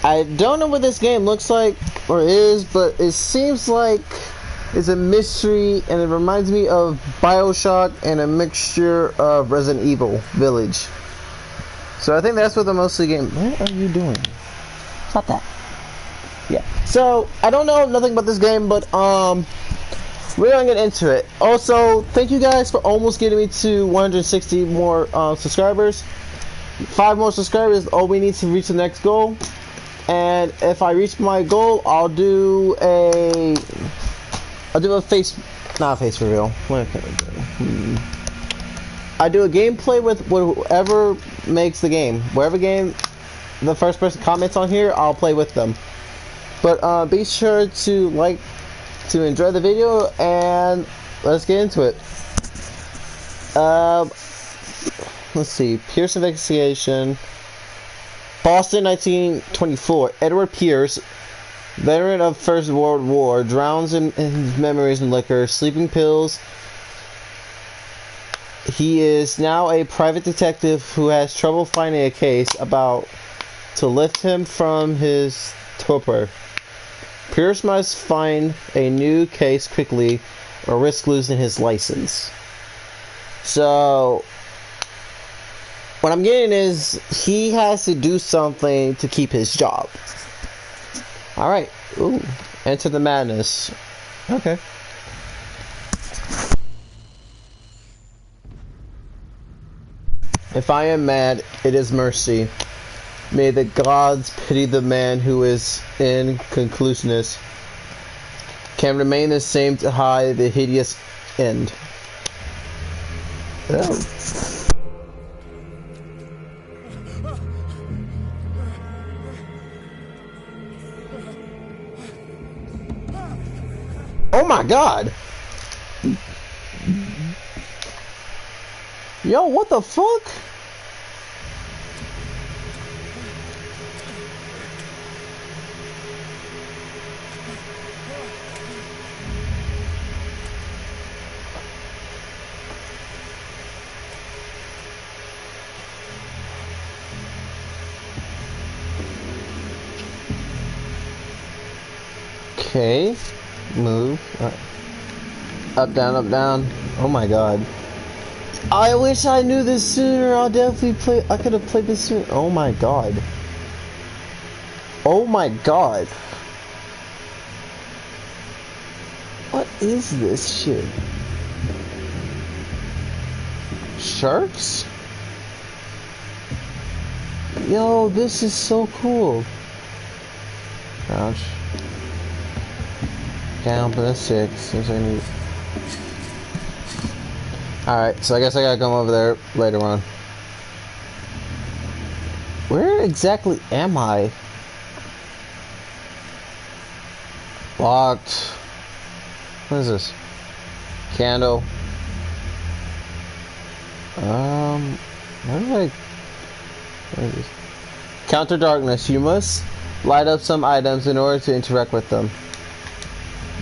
I don't know what this game looks like or is, but it seems like it's a mystery, and it reminds me of BioShock and a mixture of Resident Evil Village. So I think that's what the mostly game. What are you doing? Stop that. Yeah. So I don't know nothing about this game, but we're gonna get into it. Also, thank you guys for almost getting me to 160 more subscribers. 5 more subscribers, all we need to reach the next goal. And if I reach my goal, I'll do a face, not a face reveal. What can I do? I do a gameplay with whoever makes the game. Whatever game the first person comments on here, I'll play with them. But be sure to enjoy the video, and let's get into it. Let's see. Pierce investigation. Boston, 1924. Edward Pierce, veteran of First World War, drowns in his memories in liquor, sleeping pills. He is now a private detective who has trouble finding a case about to lift him from his torpor. Pierce must find a new case quickly or risk losing his license. So what I'm getting is he has to do something to keep his job. Alright. Ooh. Enter the madness. Okay. If I am mad, it is mercy. May the gods pity the man who is in conclusiveness. Can remain the same to hide the hideous end. Oh. Oh my god! Yo, what the fuck? Okay. Move. Up, down, up, down. Oh my god. I wish I knew this sooner. I'll definitely play. I could have played this sooner. Oh my god. Oh my god. What is this shit? Sharks? Yo, this is so cool. Crouch. Down, but that's 6. Seems like I need. Alright, so I guess I gotta come over there later on. Where exactly am I? Locked. What is this? Candle. Where do I... What is this? Counter darkness. You must light up some items in order to interact with them.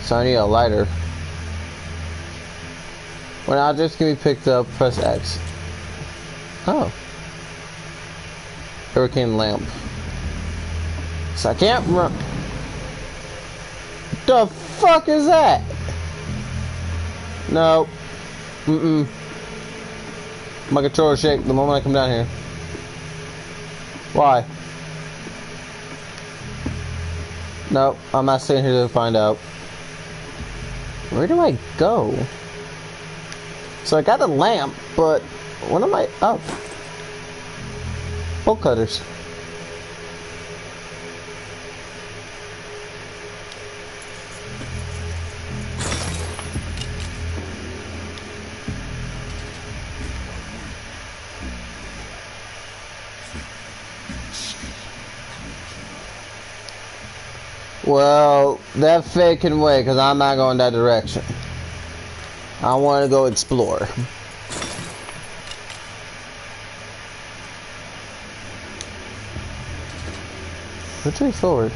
So I need a lighter. When objects can be picked up, press X. Oh. Hurricane lamp. So I can't run. The fuck is that? No. My controller shake the moment I come down here. Why? No, I'm not staying here to find out. Where do I go? So I got a lamp, but what am I? Oh, bolt cutters. Well, that fake can wait, because I'm not going that direction. I want to go explore. Which way forward?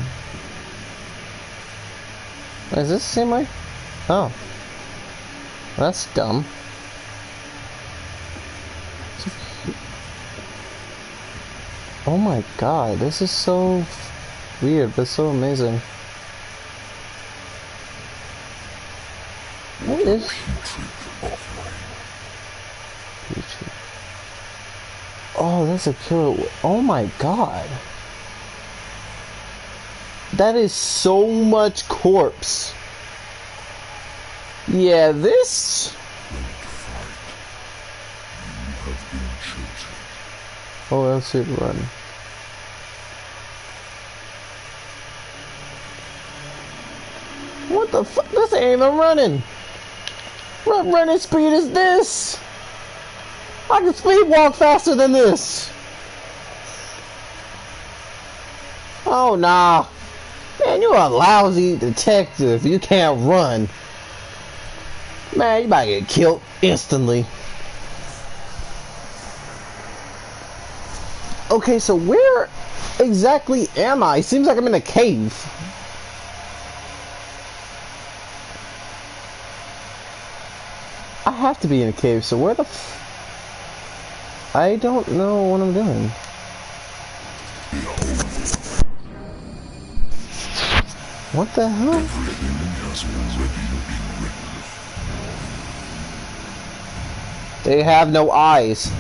Is this the same way? Oh. That's dumb. Oh my god, this is so weird, but so amazing. What is? Oh, that's a killer. Oh my god. That is so much corpse. Yeah, this. Oh, that's it, run. What the fuck? This ain't even running. What running speed is this? I can speed walk faster than this. Oh, nah. Man, you're a lousy detective. You can't run. Man, you might get killed instantly. Okay, so where exactly am I? Seems like I'm in a cave. I have to be in a cave, so where the I don't know what I'm doing. What the hell? Everything has already been written. They have no eyes.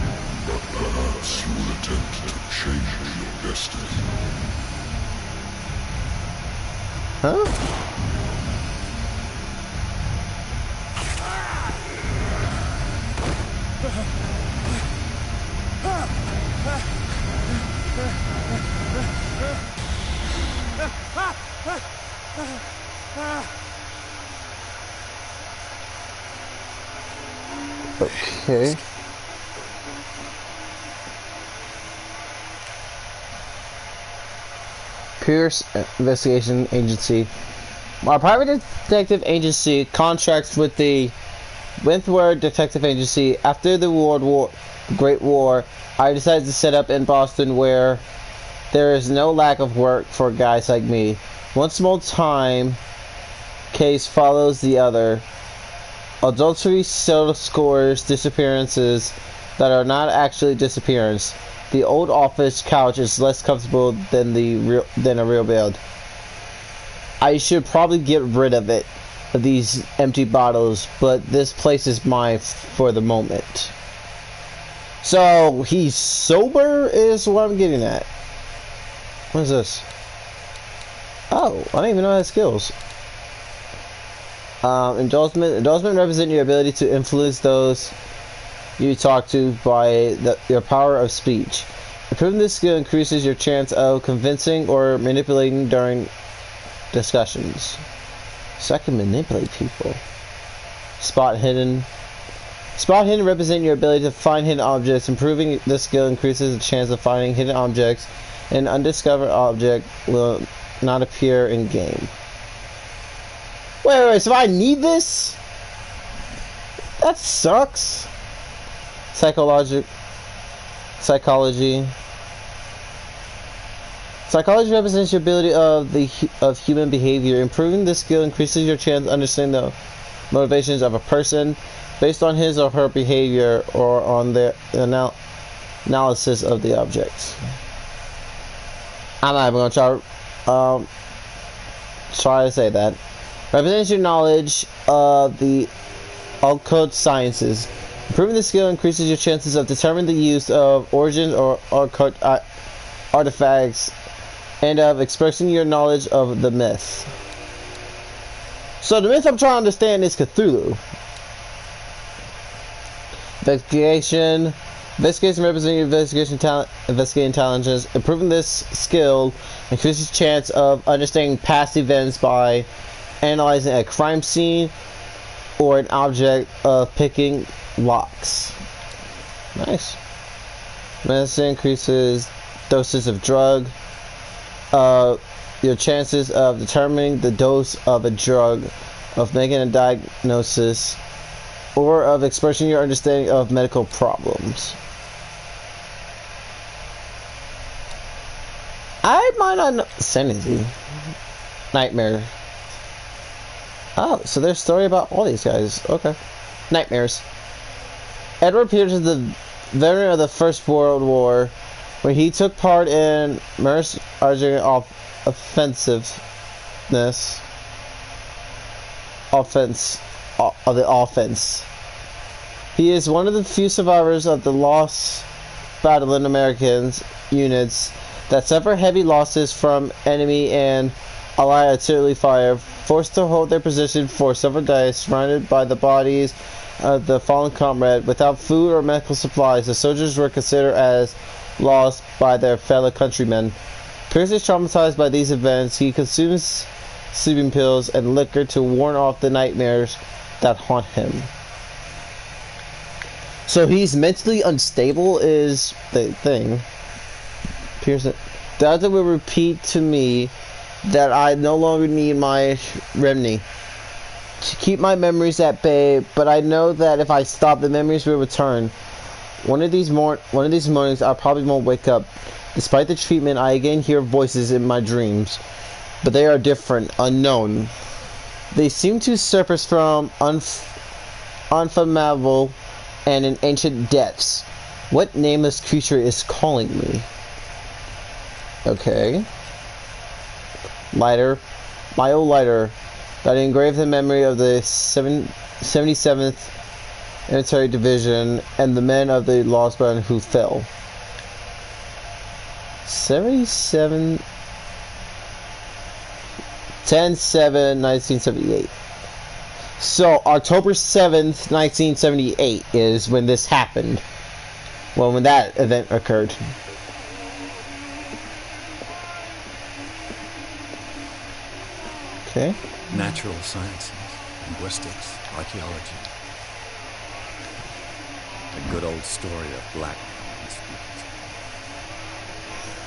But perhaps you will attempt to change your destiny. Huh? Okay. Pierce Investigation Agency. Our private detective agency contracts with the Wentworth Detective Agency. After the Great War, I decided to set up in Boston, where there is no lack of work for guys like me. One small time case follows the other. Adultery, settled scores, disappearances that are not actually disappearance. The old office couch is less comfortable than a real bed. I should probably get rid of it, of these empty bottles, but this place is mine for the moment. So he's sober is what I'm getting at. What is this? Oh, I don't even know his skills. Endorsement represent your ability to influence those you talk to by your power of speech. Improving this skill increases your chance of convincing or manipulating during discussions. So I can manipulate people. Spot hidden represent your ability to find hidden objects. Improving this skill increases the chance of finding hidden objects. An undiscovered object will not appear in game. Wait, so I need this? That sucks. Psychology. Psychology represents your ability of human behavior. Improving this skill increases your chance to understand the motivations of a person based on his or her behavior or on their analysis of the objects. I'm not even gonna try to say that. Represents your knowledge of the occult sciences. Improving the skill increases your chances of determining the use of origins or occult artifacts and of expressing your knowledge of the myth. So the myth I'm trying to understand is Cthulhu. Investigation represents your investigating intelligence. Improving this skill increases chance of understanding past events by analyzing a crime scene or an object of picking locks. Nice. Medicine increases doses of drug. Your chances of determining the dose of a drug, of making a diagnosis, or of expressing your understanding of medical problems. I might not know. Sanity. Nightmare. Oh, so there's a story about all these guys. Okay. Nightmares. Edward Peters is the veteran of the First World War, where he took part in Merce offense of the offense. He is one of the few survivors of the lost battling Americans units that suffer heavy losses from enemy and Allied artillery fire, forced to hold their position for several days, surrounded by the bodies of the fallen comrade. Without food or medical supplies, the soldiers were considered as lost by their fellow countrymen. Pierce is traumatized by these events. He consumes sleeping pills and liquor to ward off the nightmares that haunt him. So he's mentally unstable is the thing. Pearson, Delta will repeat to me that I no longer need my remedy to keep my memories at bay, but I know that if I stop, the memories will return. One of these mornings, I probably won't wake up. Despite the treatment, I again hear voices in my dreams, but they are different, unknown. They seem to surface from unfathomable and in ancient depths. What nameless creature is calling me? Okay. Lighter. My old lighter that engraved the memory of the 77th Military Division and the men of the Lost Band who fell. 77... 10/7/1978. So, October 7th, 1978 is when this happened. Well, when that event occurred. Okay. Natural sciences, linguistics, archaeology. A good old story of blackmail and disputes.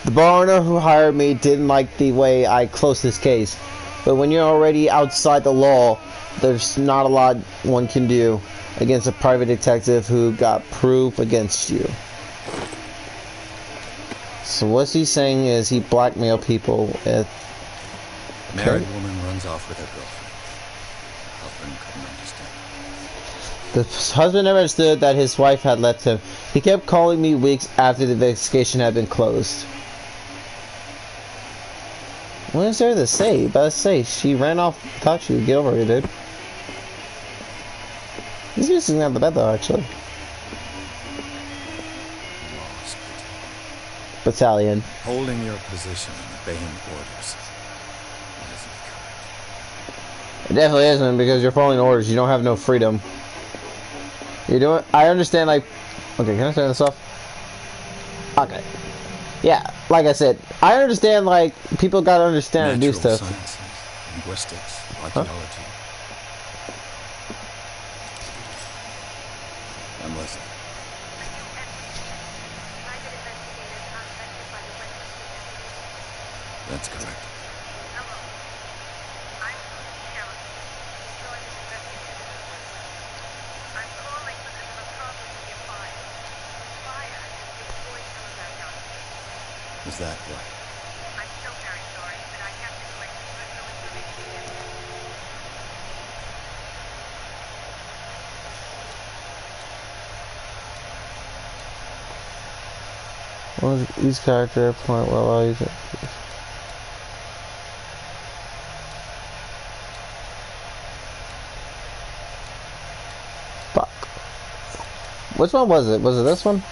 The bar owner who hired me didn't like the way I closed this case. But when you're already outside the law, there's not a lot one can do against a private detective who got proof against you. So what he's saying is he blackmailed people with... Married woman runs off with her girlfriend. Husband couldn't understand. The husband never understood that his wife had left him. He kept calling me weeks after the investigation had been closed. What is there to say? You better say she ran off without you. Get over it, dude. This isn't that bad though, actually. Lost. Battalion. Holding your position and obeying orders. It definitely isn't, because you're following orders. You don't have no freedom. You're doing... I understand, like... Okay, can I turn this off? Okay. Yeah, like I said, I understand, like, people gotta understand and do stuff. Sciences, linguistics, archaeology. I'm listening. That's correct. Is that right? I'm so very sorry, but I have to collect personal information. What was each character point well I'll use it. Fuck. Which one was it? Was it this one?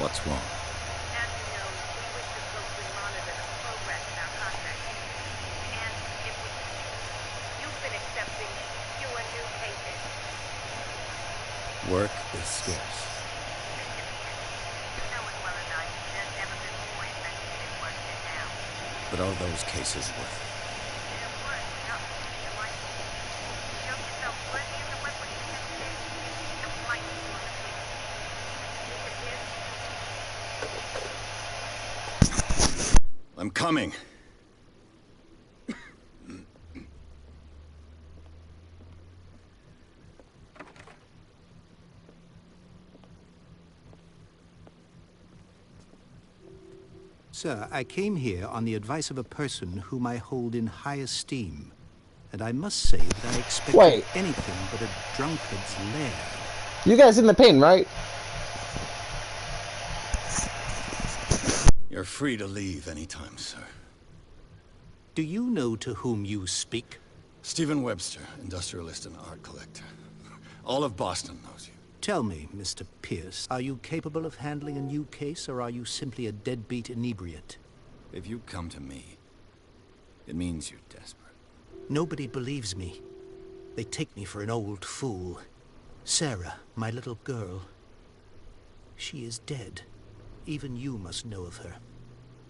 What's wrong? As you know, we wish to closely monitor the progress in our contract. And if you've been accepting fewer new cases. Work is scarce. You know as well as I do, there's never been more investigative work than now. But are those cases worth it? They're worth nothing to your life. Show yourself worthy of the work we do today, and we might be on the case. Leave it here. I'm coming. Sir, I came here on the advice of a person whom I hold in high esteem. And I must say that I expected Wait. anything but a drunkard's lair. You guys in the pain, right? You're free to leave anytime, sir. Do you know to whom you speak? Stephen Webster, industrialist and art collector. All of Boston knows you. Tell me, Mr. Pierce, are you capable of handling a new case, or are you simply a deadbeat inebriate? If you come to me, it means you're desperate. Nobody believes me. They take me for an old fool. Sarah, my little girl, she is dead. Even you must know of her.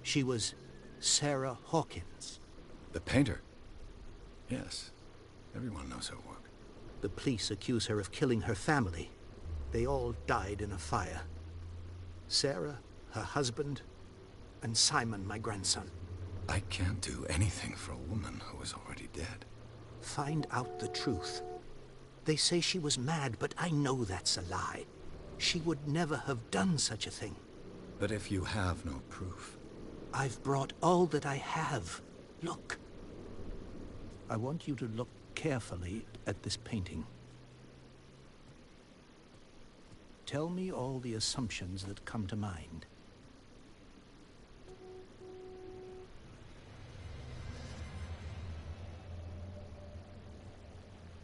She was Sarah Hawkins. The painter? Yes. Everyone knows her work. The police accuse her of killing her family. They all died in a fire. Sarah, her husband, and Simon, my grandson. I can't do anything for a woman who is already dead. Find out the truth. They say she was mad, but I know that's a lie. She would never have done such a thing. But if you have no proof... I've brought all that I have. Look. I want you to look carefully at this painting. Tell me all the assumptions that come to mind.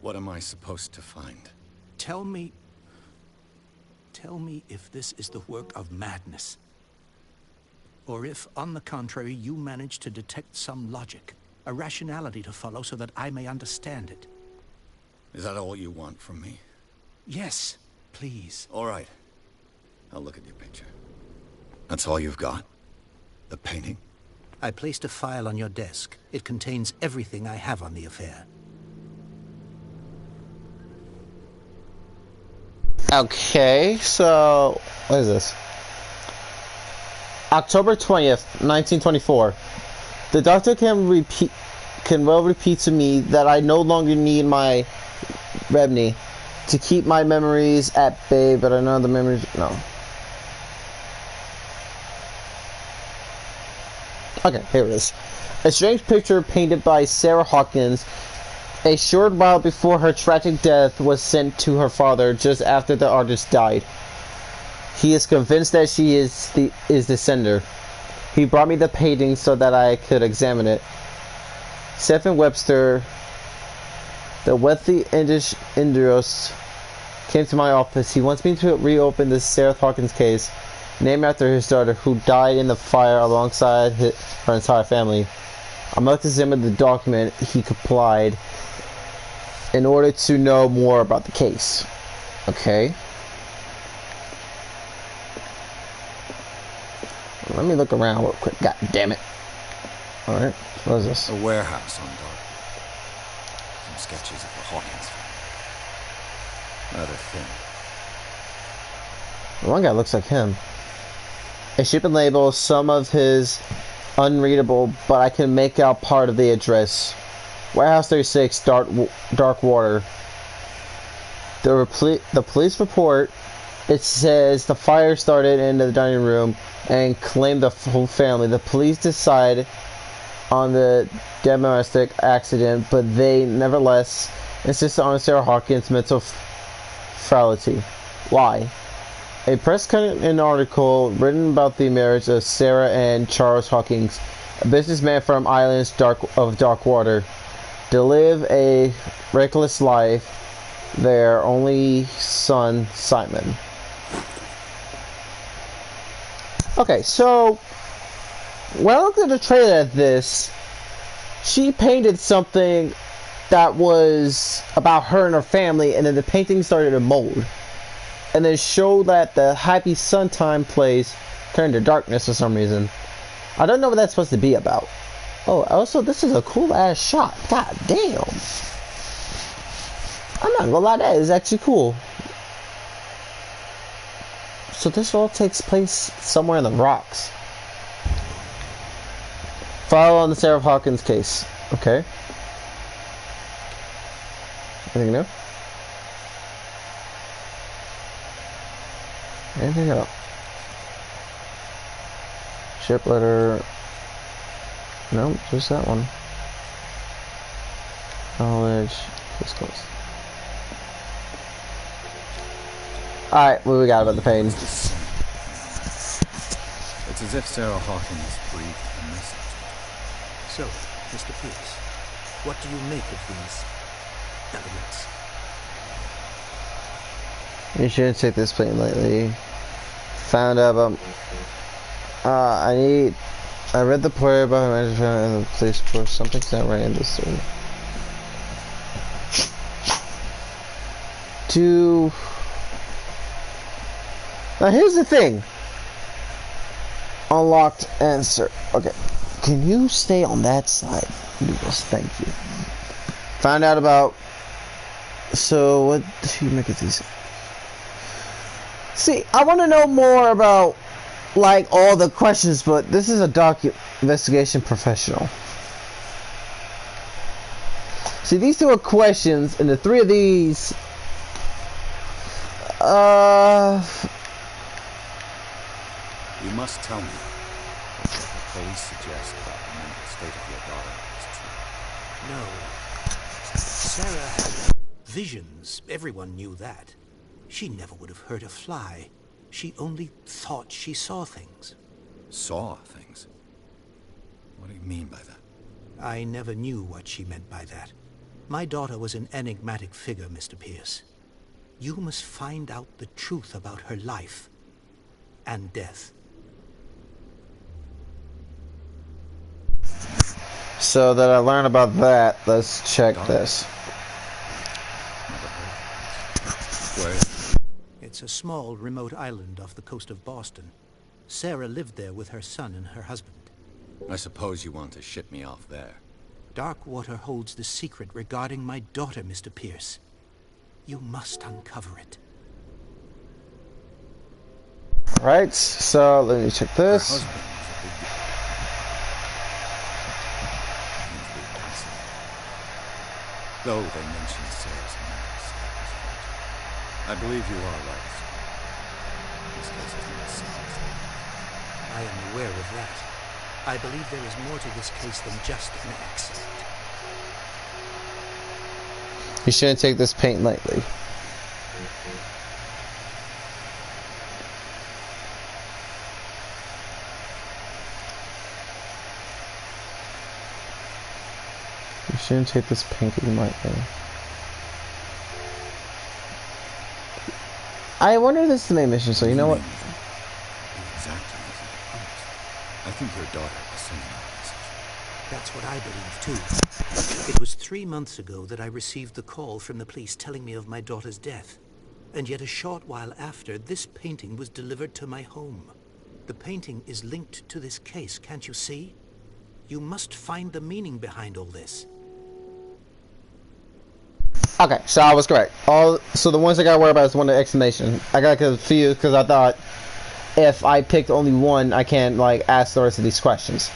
What am I supposed to find? Tell me if this is the work of madness. Or if, on the contrary, you manage to detect some logic, a rationality to follow so that I may understand it. Is that all you want from me? Yes, please. All right. I'll look at your picture. That's all you've got? The painting? I placed a file on your desk. It contains everything I have on the affair. Okay, so what is this? October 20th, 1924. The doctor can well repeat to me that I no longer need my Rebney to keep my memories at bay, but I know the memories no. Okay, here it is. A strange picture painted by Sarah Hawkins a short while before her tragic death was sent to her father just after the artist died. He is convinced that she is the sender. He brought me the painting so that I could examine it. Stephen Webster, the wealthy industrialist, came to my office. He wants me to reopen the Sarah Hawkins case, named after his daughter, who died in the fire alongside her entire family. I must examine the document. He complied in order to know more about the case. Okay. Let me look around real quick. God damn it. Alright, what is this? A warehouse on Dark. Some sketches of the Hawkins family. Rather thin. One guy looks like him. A shipping label, some of his unreadable, but I can make out part of the address. Warehouse 36, Dark Water. The police report, it says the fire started in the dining room and claimed the whole family. The police decide on the domestic accident, but they nevertheless insist on Sarah Hawkins' mental frailty. Why? A press cutting article written about the marriage of Sarah and Charles Hawkins, a businessman from islands of Dark Water. They live a reckless life. Their only son, Simon. Okay, so when I looked at the trailer of this, she painted something that was about her and her family, and then the painting started to mold. And then showed that the happy sun-time place turned to darkness for some reason. I don't know what that's supposed to be about. Oh, also, this is a cool-ass shot. God damn. I'm not gonna lie, that is actually cool. So this all takes place somewhere in the rocks. File on the Sarah Hawkins case. Okay. Anything new? Anything else? Ship letter. No, just that one. Knowledge. Case closed. Alright, what do we got about the pain? It's as if Sarah Hawkins breathed a message. So, Mr. Pierce, what do you make of these elements? You shouldn't take this pain lightly. Found out about... I read the prayer about him and the police force. Something's not right in this story. Now here's the thing. Unlocked answer. Okay. Can you stay on that side? Yes, thank you. Found out about... So, what do you make of these? See, I want to know more about, like, all the questions, but this is a investigation professional. See, these two are questions, and the three of these... You must tell me what the police suggest about the mental state of your daughter is true. No. Sarah had visions. Everyone knew that. She never would have hurt a fly. She only thought she saw things. Saw things? What do you mean by that? I never knew what she meant by that. My daughter was an enigmatic figure, Mr. Pierce. You must find out the truth about her life and death. So that I learn about that, let's check this. Where? It's a small, remote island off the coast of Boston. Sarah lived there with her son and her husband. I suppose you want to ship me off there. Darkwater holds the secret regarding my daughter, Mr. Pierce. You must uncover it. Right, so let me check Her this. husband was a big... Though they mention Sarah's mental state. I believe you are right. This case is not solved. I am aware of that. I believe there is more to this case than just an accident. You shouldn't take this paint lightly. You shouldn't take this painting lightly. I wonder if this is the main mission, so you know what? Exactly as it appears. I think your daughter is sending out a message. That's what I believe, too. It was 3 months ago that I received the call from the police telling me of my daughter's death. And yet a short while after, this painting was delivered to my home. The painting is linked to this case, can't you see? You must find the meaning behind all this. Okay, so I was correct. So the ones I gotta worry about is the one with exclamation. I got confused because I thought if I picked only one, I can't like ask the rest of these questions.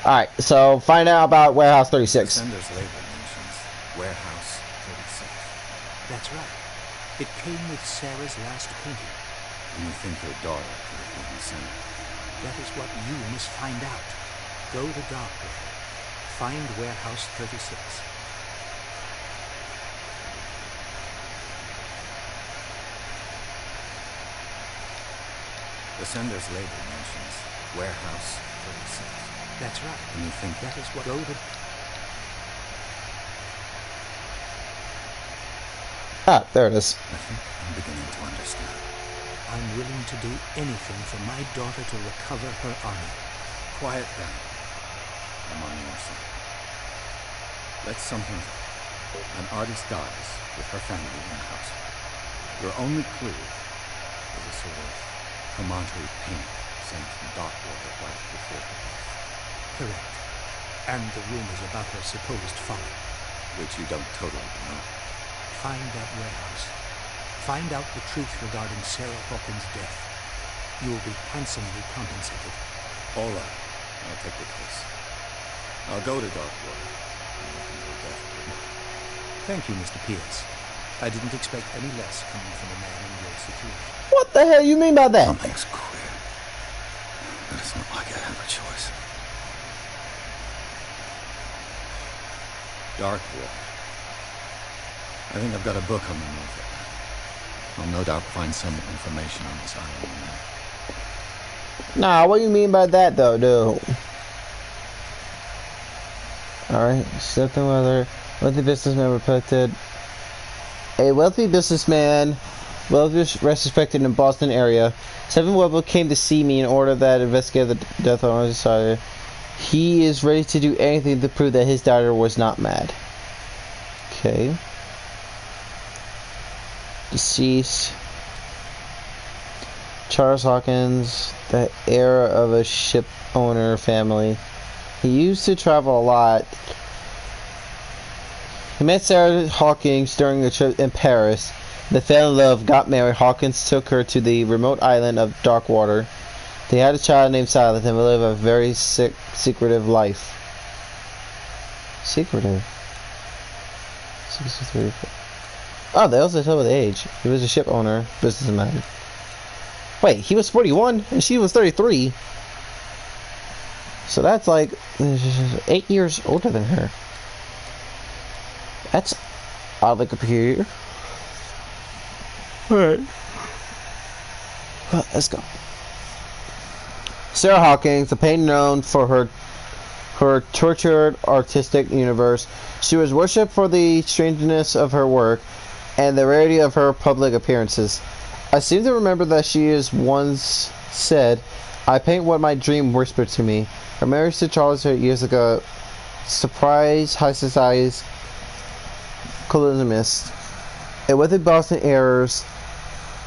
Alright, so find out about Warehouse 36. Sender's label mentions Warehouse 36. That's right. It came with Sarah's last painting. And you think your daughter could have been the sender? That is what you must find out. Go to Darkwater. Find Warehouse 36. The sender's label mentions Warehouse 36. That's right. And you think That is what... Go to... Ah, there it is. I think I'm beginning to understand. I'm willing to do anything for my daughter to recover her honor. Quiet down. I'm on your side. Let's sum things up. An artist dies with her family in the house. Your only clue is a sort of promontory painting sent from Darkwater right before her death. Correct. And the rumors about her supposed folly. Which you don't totally deny. Find that warehouse. Find out the truth regarding Sarah Hawkins' death. You will be handsomely compensated. All right. I'll take the case. I'll go to Darkwater. Thank you, Mr. Pierce. I didn't expect any less coming from a man in your situation. What the hell you mean by that? Something's queer. But it's not like I have a choice. Darkwater. I think I've got a book on the move there. I'll no doubt find some information on this island in there. Nah, what do you mean by that though, dude? Alright, something whether wealthy businessman reported. A wealthy businessman, well respected in Boston area. 7 Webber came to see me in order that investigate the death of his daughter. He is ready to do anything to prove that his daughter was not mad. Okay. Deceased. Charles Hawkins, the heir of a ship owner family. He used to travel a lot. He met Sarah Hawkins during a trip in Paris. They fell in love, got married. Hawkins took her to the remote island of Darkwater. They had a child named Silent and lived a very secretive life. Secretive? 63. Oh, they also tell the age. He was a ship owner, businessman. Wait, he was 41 and she was 33. So that's like 8 years older than her. That's oddly peculiar. Alright. Well, let's go. Sarah Hawkins, a painter known for her tortured artistic universe. She was worshipped for the strangeness of her work and the rarity of her public appearances. I seem to remember that she is once said, "I paint what my dream whispered to me." Her marriage to Charles years ago, surprise high society's columnist, and with the Boston errors,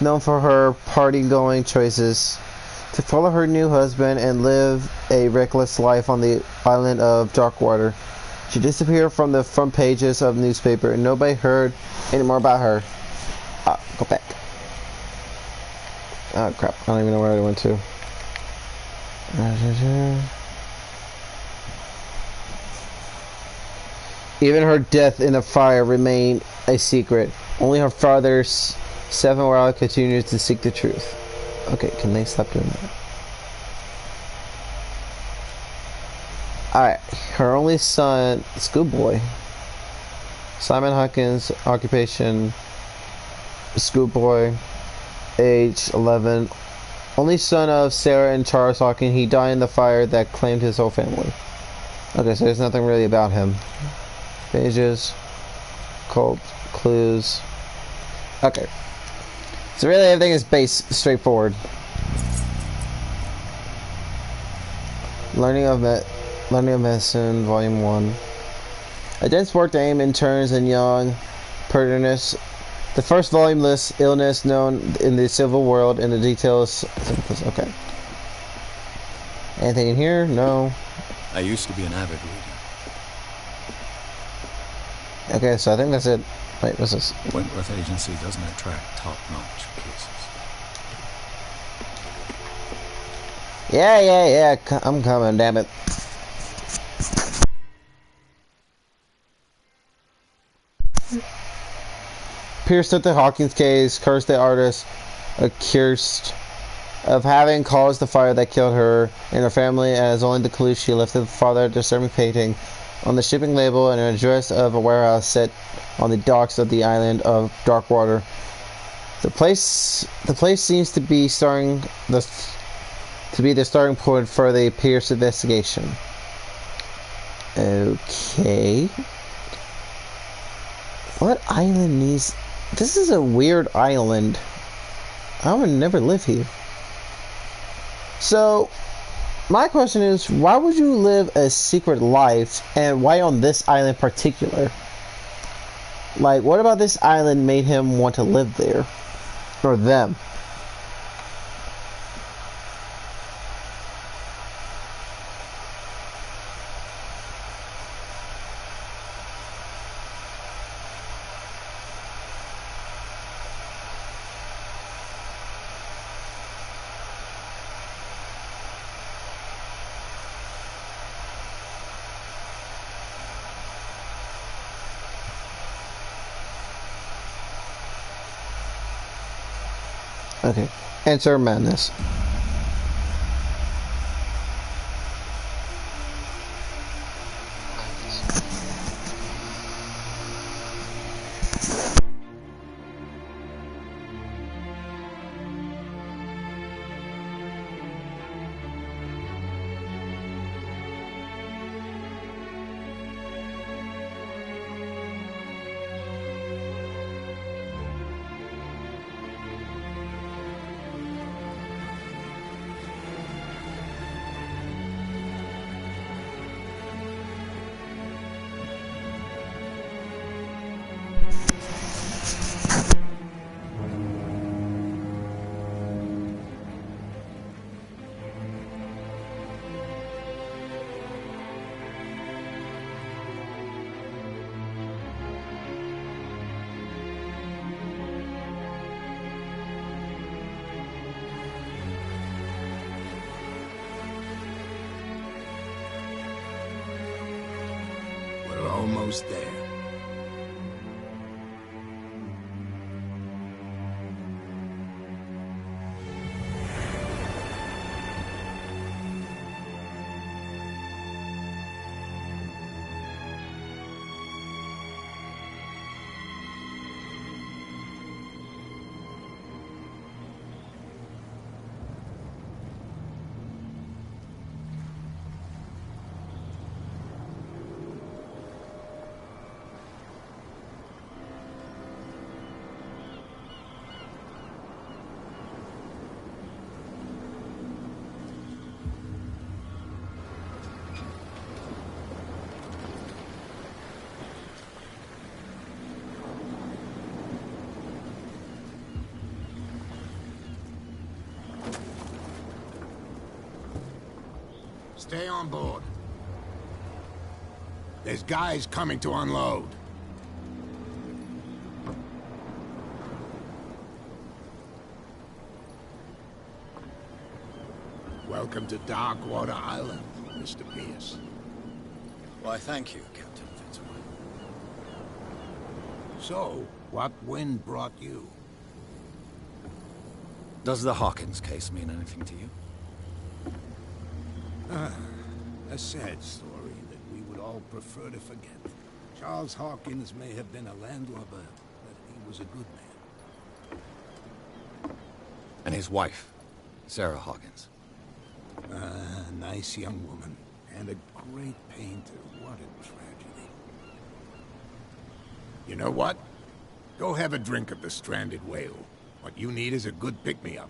known for her party-going choices, to follow her new husband and live a reckless life on the island of Darkwater. She disappeared from the front pages of the newspaper, and nobody heard any more about her. Go back. Oh crap! I don't even know where I went to. Even her death in a fire remained a secret. Only her father's 7 were allowed continued to seek the truth. Okay, can they stop doing that? Alright, her only son, schoolboy. Simon Hawkins, occupation, schoolboy, age 11. Only son of Sarah and Charles Hawkins. He died in the fire that claimed his whole family. Okay, so there's nothing really about him. Pages, cult, clues. Okay. So really everything is straightforward. Learning of Medicine, Volume 1. A dense work aim interns and young pertinence. The first volume lists illness known in the civil world and the details. Okay. Anything in here? No. I used to be an avid reader. Okay, so I think that's it. Wait, what's this? Wentworth Agency doesn't attract top-notch cases. Yeah. I'm coming, damn it. Pierce took the Hawkins case, cursed the artist, accused of having caused the fire that killed her and her family, as only the clue she left the father disturbing painting on the shipping label and an address of a warehouse set on the docks of the island of Darkwater. The place seems to be the starting point for the Pierce investigation. Okay. What island needs... This is a weird island. I would never live here. So, my question is, why would you live a secret life, and why on this island in particular? Like, what about this island made him want to live there? Or them? Okay. Enter madness. We're almost there. Stay on board. There's guys coming to unload. Welcome to Darkwater Island, Mr. Pierce. Why, thank you, Captain Fitzroy. So, what wind brought you? Does the Hawkins case mean anything to you? A sad story that we would all prefer to forget. Charles Hawkins may have been a landlubber, but he was a good man. And his wife, Sarah Hawkins. Nice young woman, and a great painter. What a tragedy. You know what? Go have a drink at the Stranded Whale. What you need is a good pick-me-up.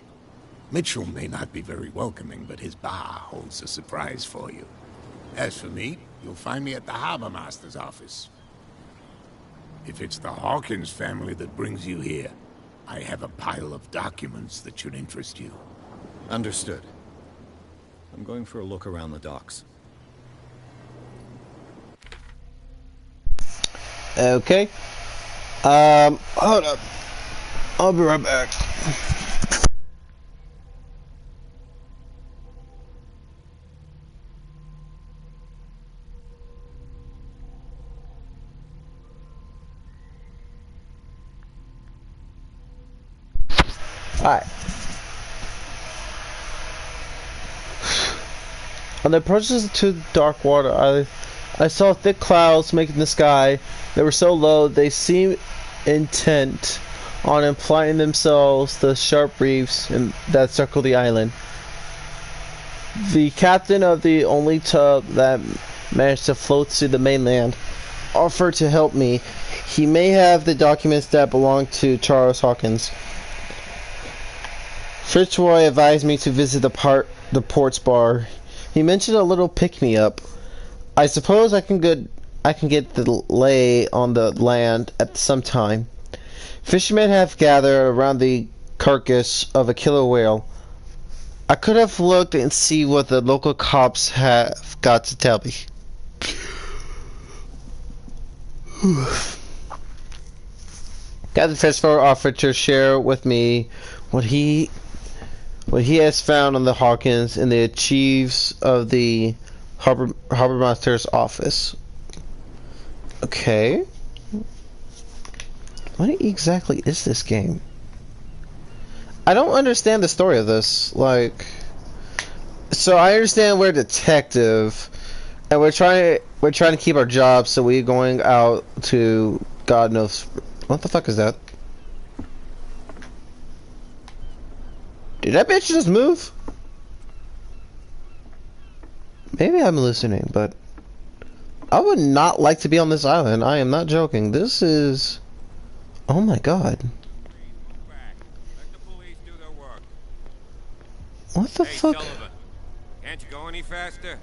Mitchell may not be very welcoming, but his bar holds a surprise for you. As for me, you'll find me at the Harbor Master's office. If it's the Hawkins family that brings you here, I have a pile of documents that should interest you. Understood. I'm going for a look around the docks. Okay. Hold up. I'll be right back. Alright. On the approaches to dark water, I saw thick clouds making the sky. They were so low they seemed intent on implying themselves the sharp reefs that circle the island. The captain of the only tug that managed to float to the mainland offered to help me. He may have the documents that belong to Charles Hawkins. Fitzroy advised me to visit the port's bar. He mentioned a little pick-me-up. I suppose I can get the lay on the land at some time. Fishermen have gathered around the carcass of a killer whale. I could have looked and see what the local cops have got to tell me. Captain Fitzroy offered to share with me what he has found on the Hawkins in the archives of the Harbor Master's office. Okay. What exactly is this game? I don't understand the story of this. Like, so I understand we're a detective, and we're trying to keep our jobs, so we're going out to God knows what the fuck is that? Did that bitch just move? Maybe I'm hallucinating, but I would not like to be on this island. I am not joking. This is... Oh my god. Move back. Let the police do their work. What the Hey, fuck? Sullivan. Can't you go any faster?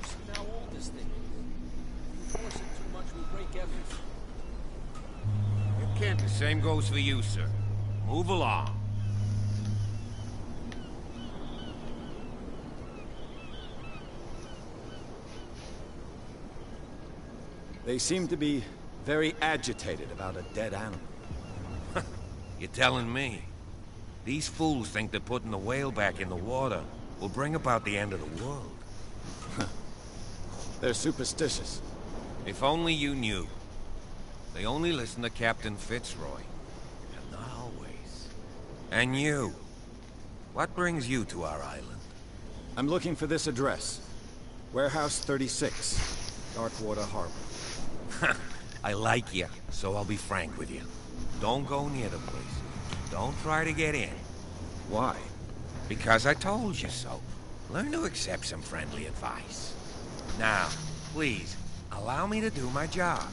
See how old this thing is. If you force it too much, we'll break everything. You can't. The same goes for you, sir. Move along. They seem to be very agitated about a dead animal. You're telling me? These fools think that putting the whale back in the water will bring about the end of the world. They're superstitious. If only you knew. They only listen to Captain Fitzroy. And not always. And you. What brings you to our island? I'm looking for this address. Warehouse 36, Darkwater Harbor. I like you, so I'll be frank with you. Don't go near the place. Don't try to get in. Why? Because I told you so. Learn to accept some friendly advice. Now, please, allow me to do my job.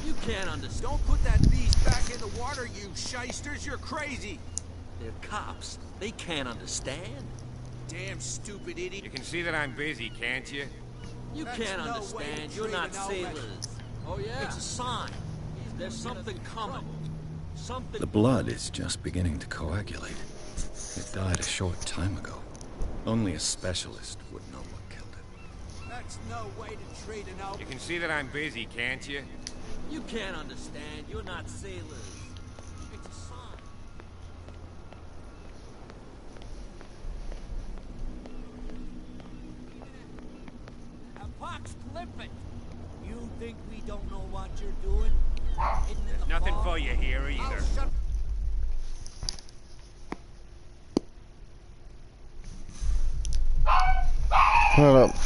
You can't understand. Don't put that beast back in the water, you shysters. You're crazy. They're cops. They can't understand. Damn stupid idiot. You can see that I'm busy, can't you? You can't understand. You're not sailors. Oh, yeah? It's a sign. There's something coming. Something... The blood is just beginning to coagulate. It died a short time ago. Only a specialist would know what killed it. That's no way to treat an out. You can see that I'm busy, can't you? You can't understand. You're not sailors. It's a sign. A pox clip it. You think we don't know what you're doing? There's nothing for you here either. Hold up.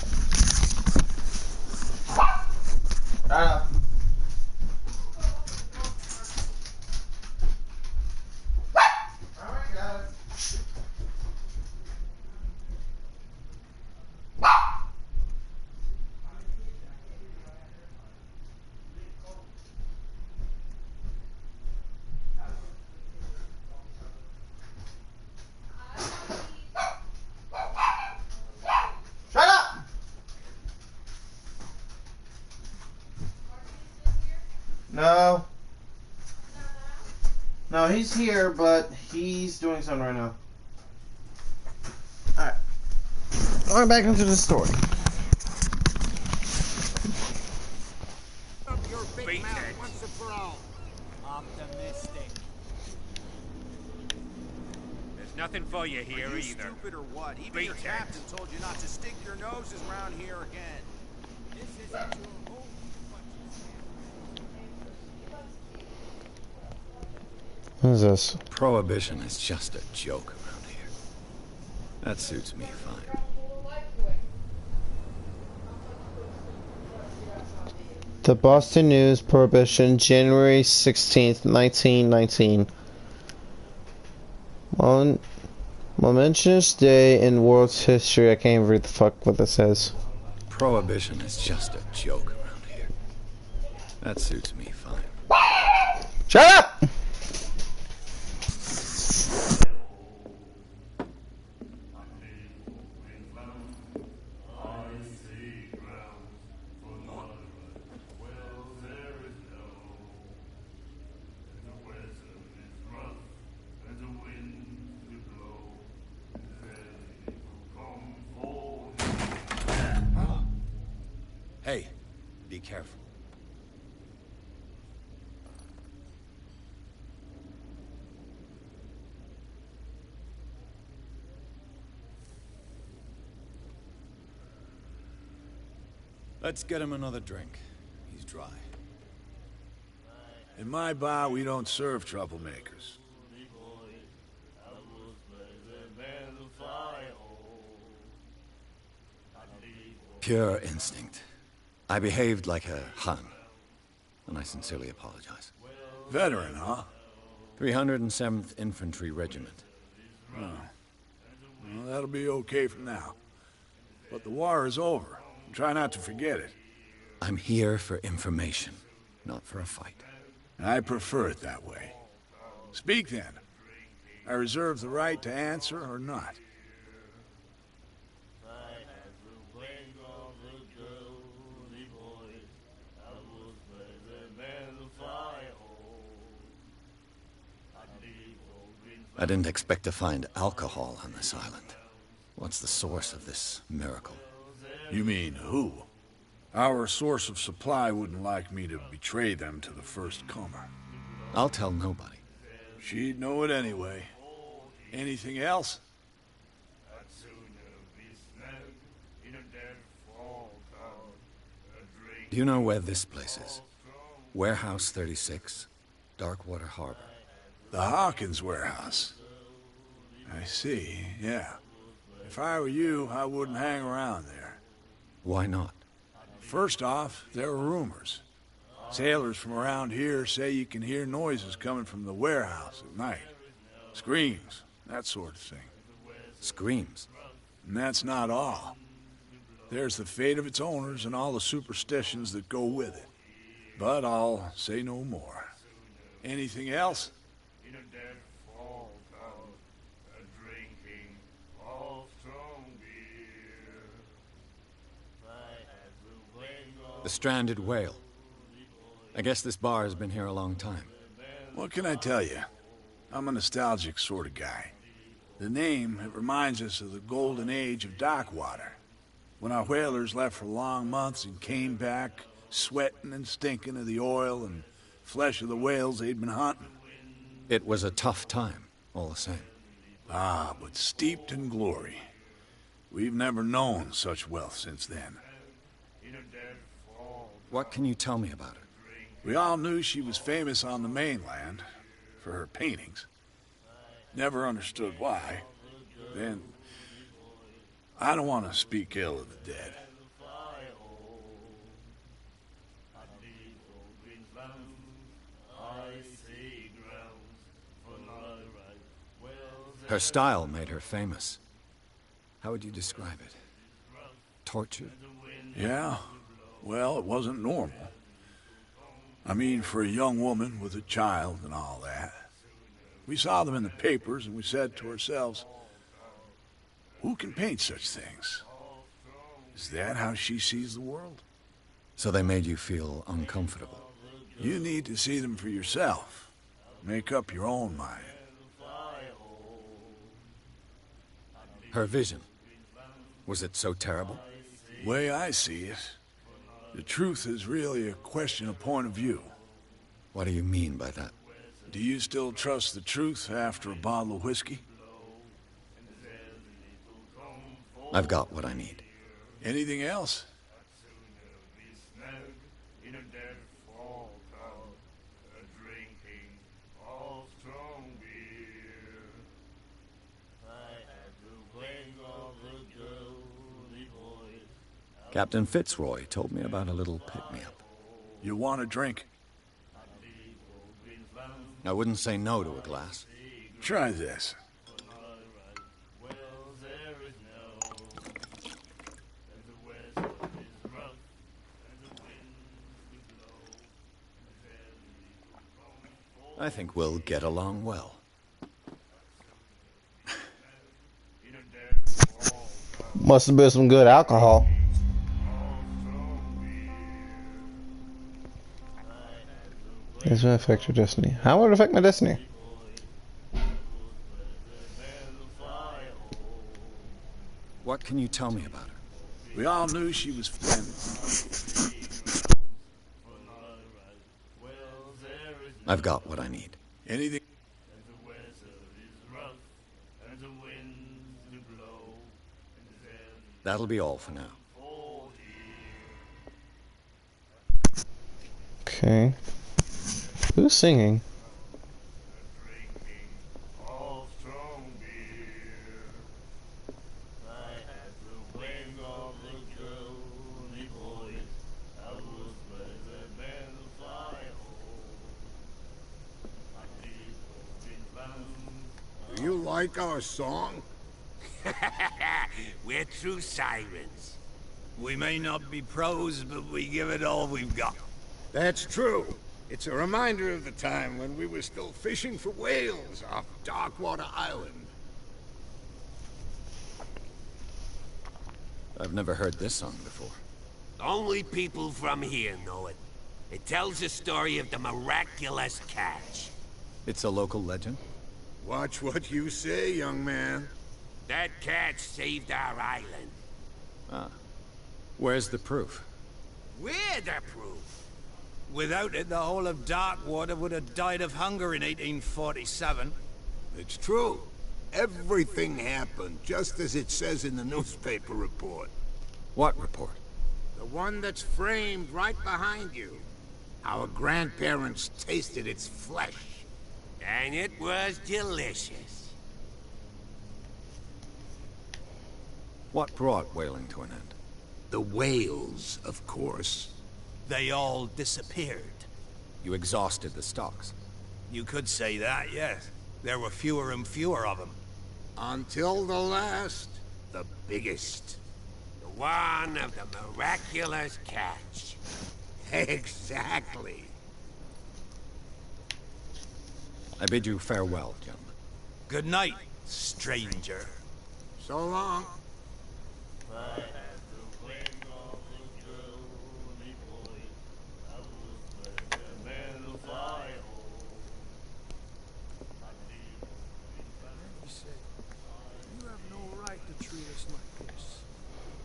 Shut up! No. No, he's here, but he's doing something right now. Alright. Going back into the story. Your big Beat mouth it. once and for all. Optimistic. There's nothing for you here Are you either. stupid or what? Even Beat your it. captain told you not to stick your noses around here again. This isn't your home. What is this? Prohibition is just a joke around here. That suits me fine. The Boston News, Prohibition, January 16th, 1919. Momentous day in world's history. I can't even read the fuck what this says. Prohibition is just a joke around here. That suits me fine. Shut up! Hey, be careful. Let's get him another drink. He's dry. In my bar, we don't serve troublemakers. Pure instinct. I behaved like a Hun, and I sincerely apologize. Veteran, huh? 307th Infantry Regiment. Well, that'll be okay for now. But the war is over. Try not to forget it. I'm here for information, not for a fight. I prefer it that way. Speak then. I reserve the right to answer or not. I didn't expect to find alcohol on this island. What's the source of this miracle? You mean who? Our source of supply wouldn't like me to betray them to the first comer. I'll tell nobody. She'd know it anyway. Anything else? Do you know where this place is? Warehouse 36, Darkwater Harbor. The Hawkins warehouse. I see, yeah. If I were you, I wouldn't hang around there. Why not? First off, there are rumors. Sailors from around here say you can hear noises coming from the warehouse at night. Screams, that sort of thing. Screams? And that's not all. There's the fate of its owners and all the superstitions that go with it. But I'll say no more. Anything else? The stranded whale. I guess this bar has been here a long time. What can I tell you? I'm a nostalgic sort of guy. The name, it reminds us of the golden age of dockwater. When our whalers left for long months and came back, sweating and stinking of the oil and flesh of the whales they'd been hunting. It was a tough time, all the same. Ah, but steeped in glory. We've never known such wealth since then. What can you tell me about her? We all knew she was famous on the mainland for her paintings. Never understood why. Then, I don't want to speak ill of the dead. Her style made her famous. How would you describe it? Tortured? Yeah? Well, it wasn't normal. I mean, for a young woman with a child and all that. We saw them in the papers and we said to ourselves, who can paint such things? Is that how she sees the world? So they made you feel uncomfortable? You need to see them for yourself. Make up your own mind. Her vision. Was it so terrible? Way I see it, the truth is really a question of point of view. What do you mean by that? Do you still trust the truth after a bottle of whiskey? I've got what I need. Anything else? Captain Fitzroy told me about a little pick-me-up. You want a drink? I wouldn't say no to a glass. Try this. I think we'll get along well. Must have been some good alcohol. This will affect your destiny. How would it affect my destiny? What can you tell me about her? We all knew she was I've got what I need. anything. That'll be all for now. Okay. Who's singing? like our song? We're true sirens. We may not be pros, but we give it all we've got. That's true. It's a reminder of the time when we were still fishing for whales off Darkwater Island. I've never heard this song before. Only people from here know it. It tells the story of the miraculous catch. It's a local legend? Watch what you say, young man. That catch saved our island. Ah. Where's the proof? We're the proof. Without it, the whole of Darkwater would have died of hunger in 1847. It's true. Everything happened just as it says in the newspaper report. What report? The one that's framed right behind you. Our grandparents tasted its flesh. And it was delicious. What brought whaling to an end? The whales, of course. They all disappeared. You exhausted the stocks. You could say that, yes. There were fewer and fewer of them. Until the last, the biggest. The one of the miraculous catch. Exactly. I bid you farewell, gentlemen. Good night, stranger. So long.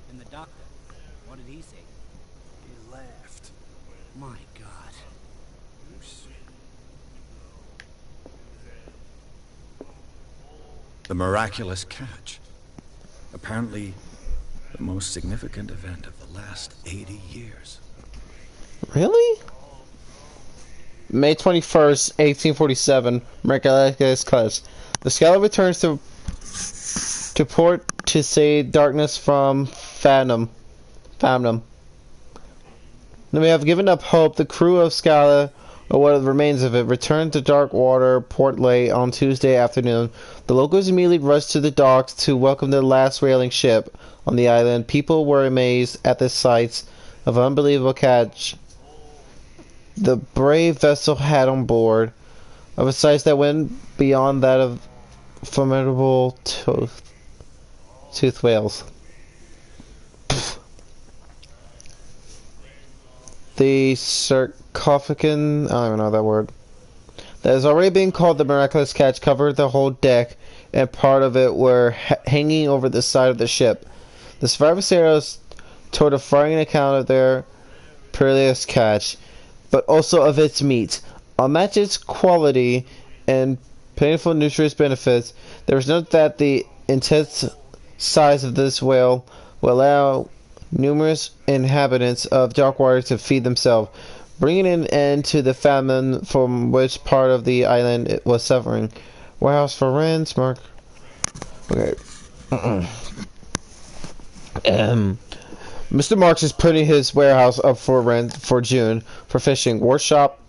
And the doctor, what did he say? He laughed. My God. The miraculous catch. Apparently, the most significant event of the last 80 years. Really? May 21st, 1847, miraculous catch. The Scholar returns to port to save darkness from Phantom. Then we have given up hope. The crew of Scala, or what remains of it, returned to Darkwater Port late on Tuesday afternoon. The locals immediately rushed to the docks to welcome their last whaling ship on the island. People were amazed at the sights of an unbelievable catch the brave vessel had on board, of a size that went beyond that of formidable tooth whales. The sarcophagus, I don't even know that word, that has already been called the miraculous catch, covered the whole deck, and part of it were hanging over the side of the ship. The survivor sailors told a frightening account of their perilous catch, but also of its meat. Unmatched its quality and painful nutritious benefits, there was note that the intense size of this whale will allow numerous inhabitants of Darkwater to feed themselves, bringing an end to the famine from which part of the island it was suffering. Warehouse for rent, Mark. Okay. Mr. Marks is putting his warehouse up for rent for June for fishing, workshop,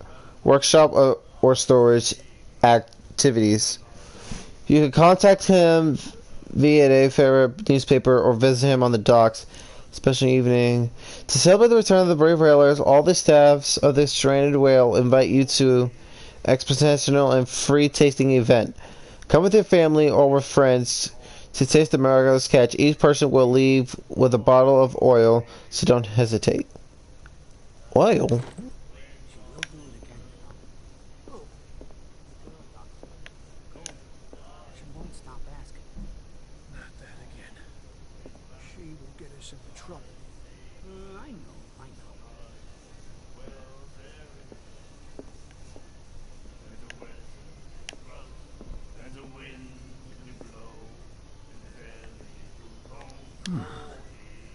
or storage activities. You can contact him via a favorite newspaper or visit him on the docks, especially evening. To celebrate the return of the brave whalers, all the staffs of this stranded whale invite you to expositional and free tasting event. Come with your family or with friends to taste the miraculous catch. Each person will leave with a bottle of oil, so don't hesitate. Oil?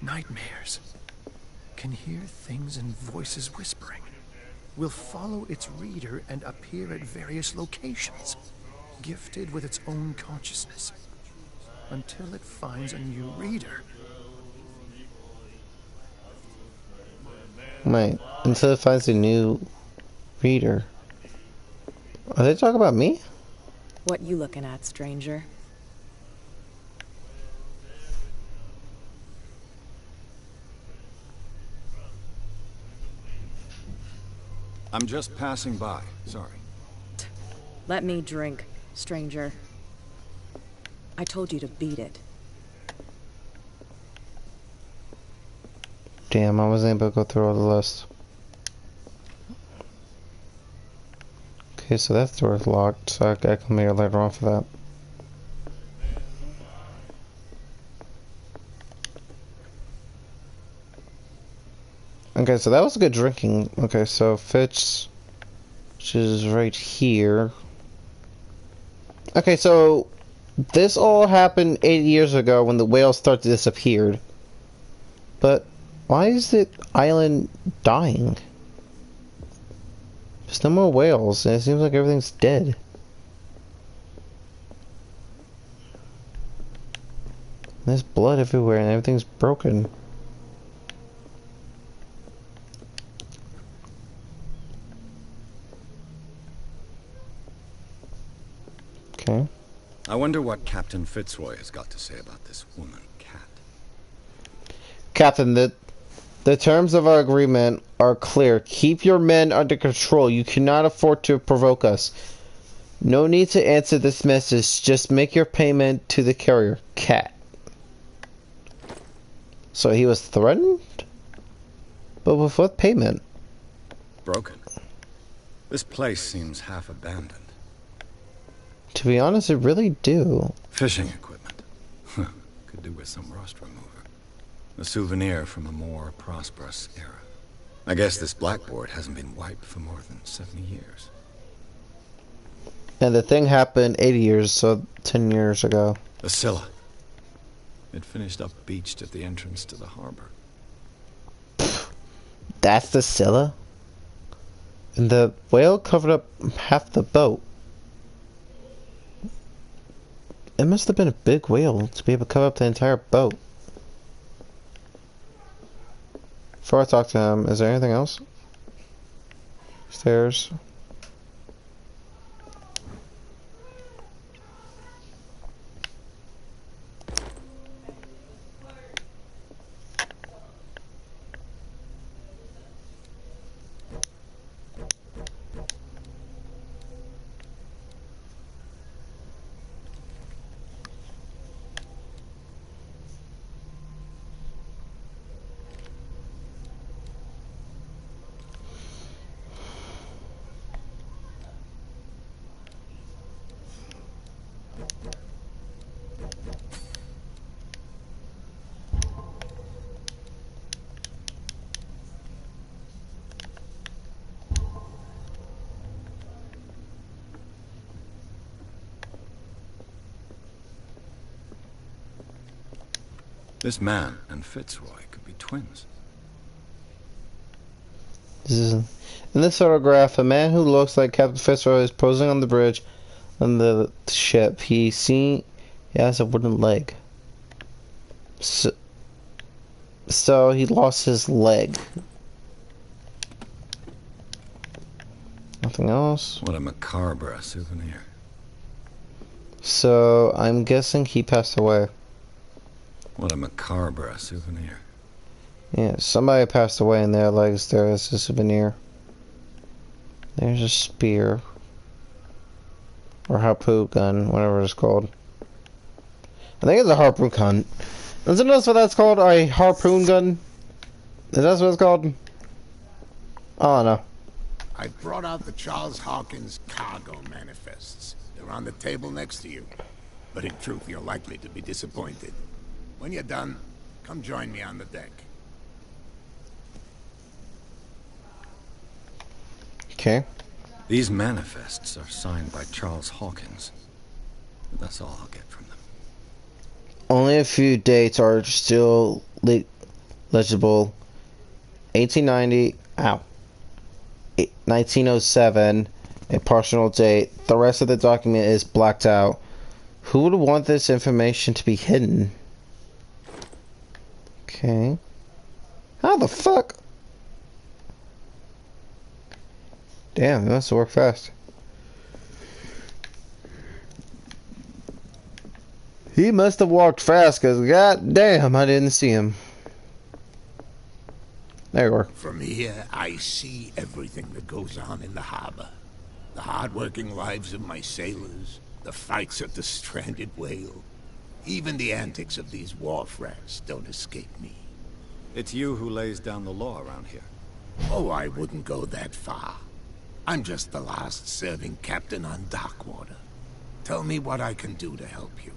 Nightmares. Can hear things and voices whispering. Will follow its reader and appear at various locations, gifted with its own consciousness, until it finds a new reader. Wait, until it finds a new reader. Are they talking about me? What you looking at, stranger? I'm just passing by. Sorry. Let me drink, stranger. I told you to beat it. Damn, I wasn't able to go through all the lists. Okay, so that door's locked, so I gotta come here later on for that. Okay, so that was good drinking. Okay, so Fitz, which is right here. Okay, so this all happened 80 years ago when the whales started to disappear. But why is the island dying? There's no more whales, and it seems like everything's dead. There's blood everywhere, and everything's broken. Okay. I wonder what Captain Fitzroy has got to say about this woman, Cat. Captain, the terms of our agreement are clear. Keep your men under control. You cannot afford to provoke us. No need to answer this message. Just make your payment to the carrier, Cat. So he was threatened? But with what payment? Broken. This place seems half abandoned. To be honest, it really do. Fishing equipment. Could do with some rust remover. A souvenir from a more prosperous era. I guess this blackboard hasn't been wiped for more than 70 years. And the thing happened 80 years, so 10 years ago. The Scylla. It finished up beached at the entrance to the harbor. That's the Scylla? And the whale covered up half the boat. It must have been a big whale to be able to cover up the entire boat. Before I talk to him, is there anything else? Stairs. This man and Fitzroy could be twins. In this photograph, a man who looks like Captain Fitzroy is posing on the bridge on the ship. He has a wooden leg. So he lost his leg. Nothing else. What a macabre souvenir. So I'm guessing he passed away. What a macabre souvenir. Yeah, somebody passed away in their legs there as a souvenir. There's a spear. Or harpoon gun, whatever it's called. I think it's a harpoon gun. Doesn't know what that's called? A harpoon gun? Is that what it's called? I don't know. I brought out the Charles Hawkins cargo manifests. They're on the table next to you. But in truth, you're likely to be disappointed. When you're done, come join me on the deck. Okay. These manifests are signed by Charles Hawkins. That's all I'll get from them. Only a few dates are still legible. 1890, 1907, a partial date. The rest of the document is blacked out. Who would want this information to be hidden? Okay. How the fuck? Damn, it must have worked fast. He must have walked fast, because god damn, I didn't see him. There you are. From here, I see everything that goes on in the harbor. The hard-working lives of my sailors, the fights at the stranded whale. Even the antics of these wharf rats don't escape me. It's you who lays down the law around here. Oh, I wouldn't go that far. I'm just the last serving captain on Darkwater. Tell me what I can do to help you.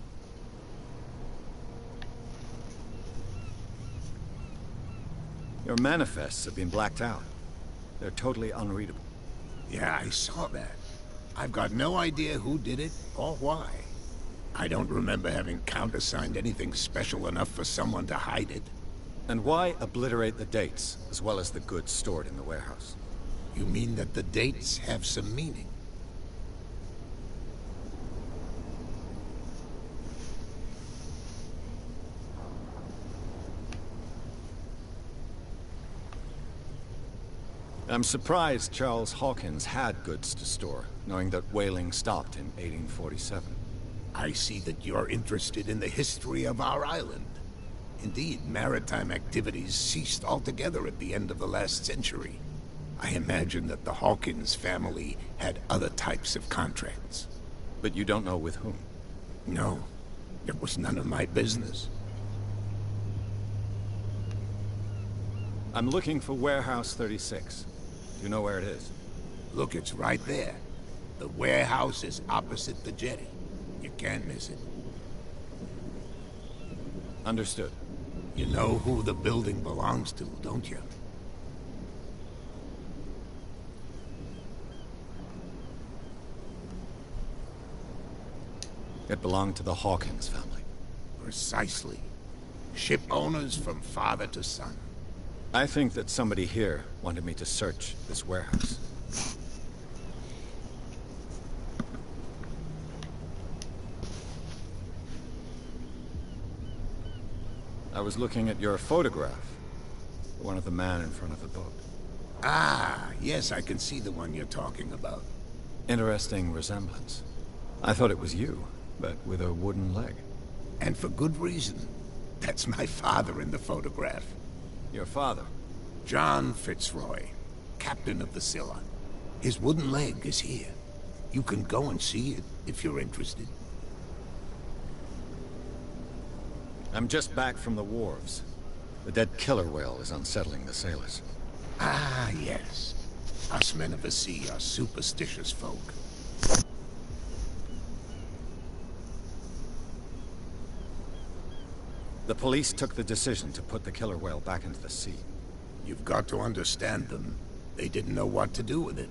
Your manifests have been blacked out. They're totally unreadable. Yeah, I saw that. I've got no idea who did it or why. I don't remember having countersigned anything special enough for someone to hide it. And why obliterate the dates, as well as the goods stored in the warehouse? You mean that the dates have some meaning? I'm surprised Charles Hawkins had goods to store, knowing that whaling stopped in 1847. I see that you're interested in the history of our island. Indeed, maritime activities ceased altogether at the end of the last century. I imagine that the Hawkins family had other types of contracts. But you don't know with whom? No, it was none of my business. I'm looking for Warehouse 36. Do you know where it is? Look, it's right there. The warehouse is opposite the jetty. You can't miss it. Understood. You know who the building belongs to, don't you? It belonged to the Hawkins family. Precisely. Ship owners from father to son. I think that somebody here wanted me to search this warehouse. I was looking at your photograph. One of the man in front of the boat. Ah, yes, I can see the one you're talking about. Interesting resemblance. I thought it was you, but with a wooden leg. And for good reason. That's my father in the photograph. Your father? John Fitzroy, captain of the Scylla. His wooden leg is here. You can go and see it if you're interested. I'm just back from the wharves. The dead killer whale is unsettling the sailors. Ah, yes. Us men of the sea are superstitious folk. The police took the decision to put the killer whale back into the sea. You've got to understand them. They didn't know what to do with it.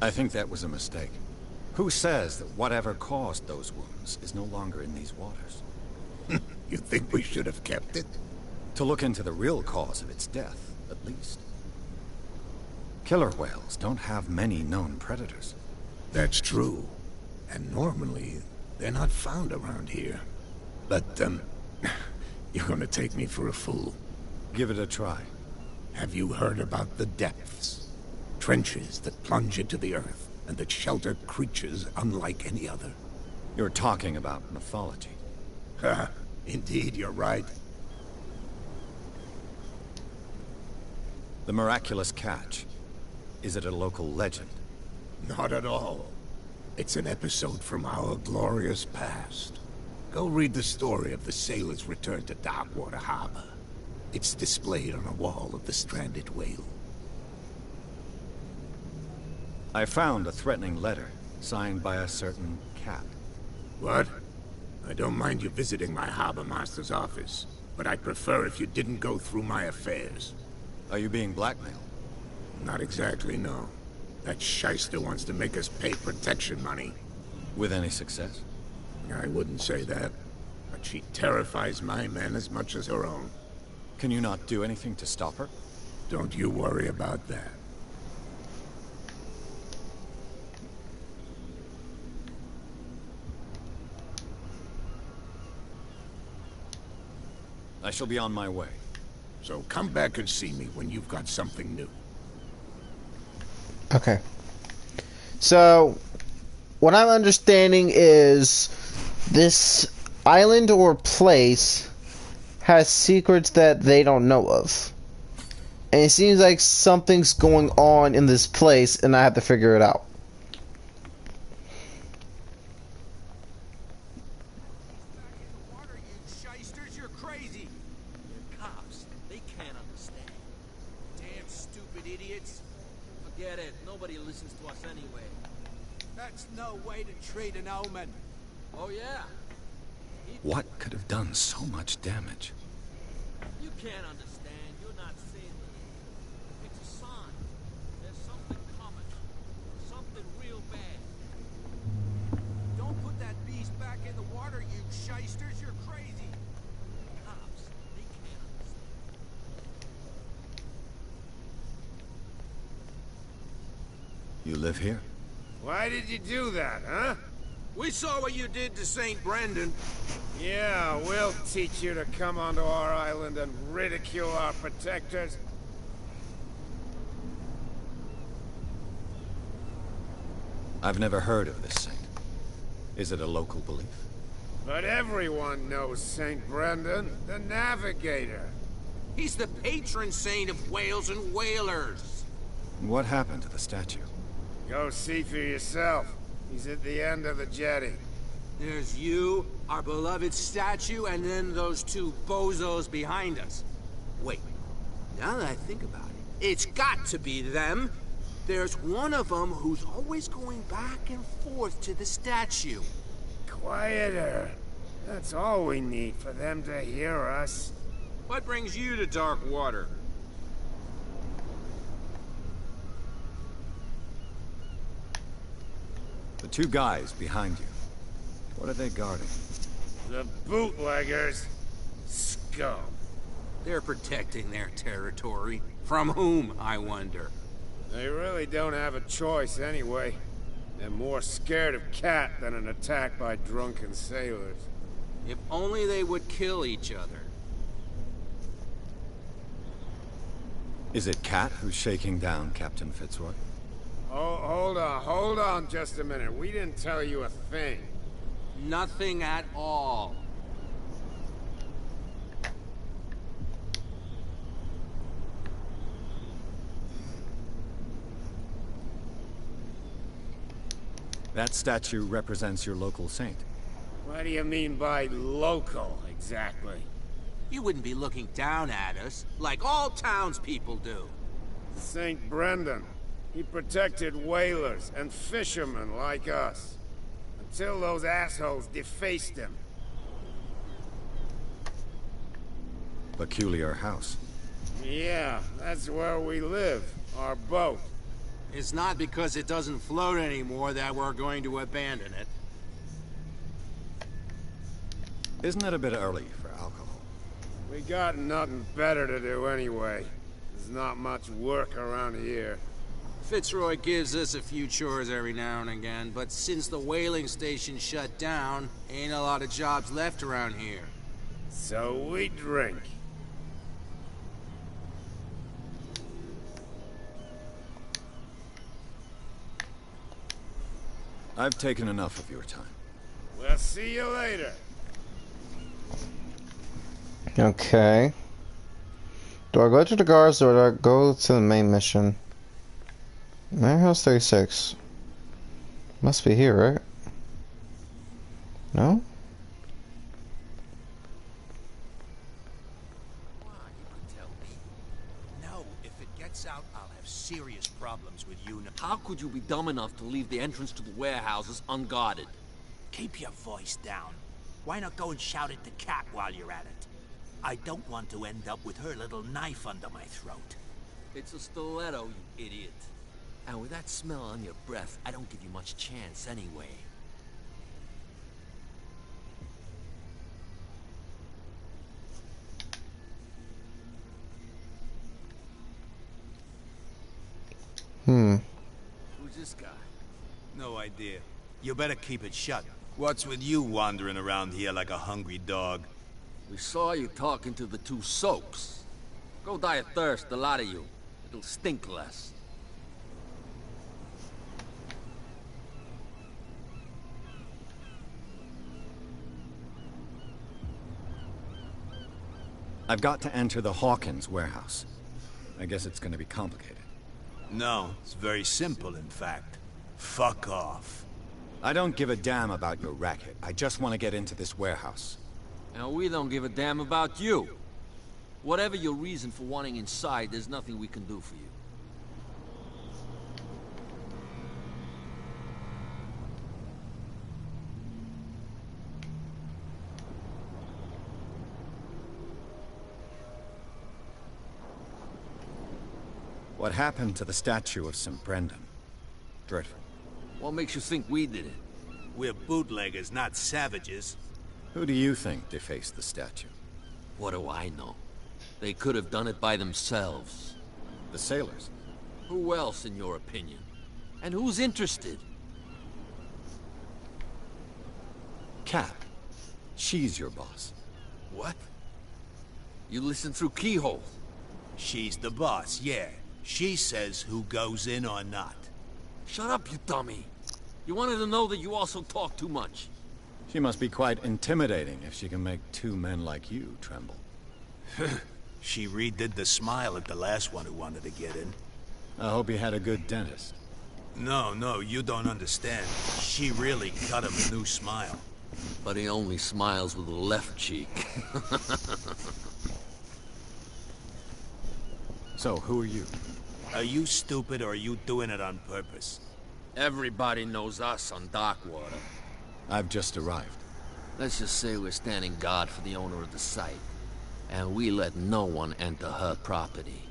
I think that was a mistake. Who says that whatever caused those wounds is no longer in these waters? You think we should have kept it? To look into the real cause of its death, at least. Killer whales don't have many known predators. That's true. And normally, they're not found around here. But, you're gonna take me for a fool. Give it a try. Have you heard about the depths? Trenches that plunge into the earth, and that shelter creatures unlike any other. You're talking about mythology. Ha, indeed, you're right. The miraculous catch. Is it a local legend? Not at all. It's an episode from our glorious past. Go read the story of the sailors' return to Darkwater Harbor. It's displayed on a wall of the stranded whale. I found a threatening letter, signed by a certain cat. What? I don't mind you visiting my harbor master's office, but I'd prefer if you didn't go through my affairs. Are you being blackmailed? Not exactly, no. That shyster wants to make us pay protection money. With any success? I wouldn't say that, but she terrifies my men as much as her own. Can you not do anything to stop her? Don't you worry about that. I shall be on my way. So come back and see me when you've got something new. Okay. So, what I'm understanding is this island or place has secrets that they don't know of. And it seems like something's going on in this place, and I have to figure it out. Back in the water, you shysters, you're crazy. They're cops. They can't understand. Damn stupid idiots. Forget it. Nobody listens to us anyway. That's no way to treat an omen. Oh, yeah? What could have done so much damage? You can't understand. You're not seeing this. It's a sign. There's something coming. Something real bad. Don't put that beast back in the water, you shysters, you're crazy. Cops, they can't understand. You live here? Why did you do that, huh? We saw what you did to St. Brendan. Yeah, we'll teach you to come onto our island and ridicule our protectors. I've never heard of this saint. Is it a local belief? But everyone knows St. Brendan, the Navigator. He's the patron saint of whales and whalers. What happened to the statue? Go see for yourself. He's at the end of the jetty. There's you, our beloved statue, and then those two bozos behind us. Wait, now that I think about it, it's got to be them. There's one of them who's always going back and forth to the statue. Quieter. That's all we need for them to hear us. What brings you to dark water? The two guys behind you. What are they guarding? The bootleggers. Scum. They're protecting their territory. From whom, I wonder? They really don't have a choice anyway. They're more scared of Cat than an attack by drunken sailors. If only they would kill each other. Is it Cat who's shaking down Captain Fitzroy? Oh, hold on just a minute. We didn't tell you a thing. Nothing at all. That statue represents your local saint. What do you mean by local, exactly? You wouldn't be looking down at us, like all townspeople do. St. Brendan. He protected whalers and fishermen like us. Until those assholes defaced him. Peculiar house. Yeah, that's where we live. Our boat. It's not because it doesn't float anymore that we're going to abandon it. Isn't it a bit early for alcohol? We got nothing better to do anyway. There's not much work around here. Fitzroy gives us a few chores every now and again, but since the whaling station shut down, ain't a lot of jobs left around here. So we drink. I've taken enough of your time. We'll see you later. Okay. Do I go to the guards or do I go to the main mission? Warehouse 36. Must be here, right? No? No, if it gets out, I'll have serious problems with you. How could you be dumb enough to leave the entrance to the warehouses unguarded? Keep your voice down. Why not go and shout at the cat while you're at it? I don't want to end up with her little knife under my throat. It's a stiletto, you idiot. And with that smell on your breath, I don't give you much chance anyway. Who's this guy? No idea. You better keep it shut. What's with you wandering around here like a hungry dog? We saw you talking to the two soaks. Go die of thirst, the lot of you. It'll stink less. I've got to enter the Hawkins warehouse. I guess it's gonna be complicated. No, it's very simple, in fact. Fuck off. I don't give a damn about your racket. I just want to get into this warehouse. And we don't give a damn about you. Whatever your reason for wanting inside, there's nothing we can do for you. What happened to the statue of St. Brendan? Dreadful. What makes you think we did it? We're bootleggers, not savages. Who do you think defaced the statue? What do I know? They could have done it by themselves. The sailors? Who else, in your opinion? And who's interested? Cap. She's your boss. What? You listen through keyhole. She's the boss, yeah. She says who goes in or not. Shut up, you dummy. You wanted to know that you also talk too much. She must be quite intimidating if she can make two men like you tremble. She redid the smile at the last one who wanted to get in. I hope he had a good dentist. No, you don't understand. She really cut him a new smile. But he only smiles with the left cheek. So, who are you? Are you stupid or are you doing it on purpose? Everybody knows us on Darkwater. I've just arrived. Let's just say we're standing guard for the owner of the site. And we let no one enter her property.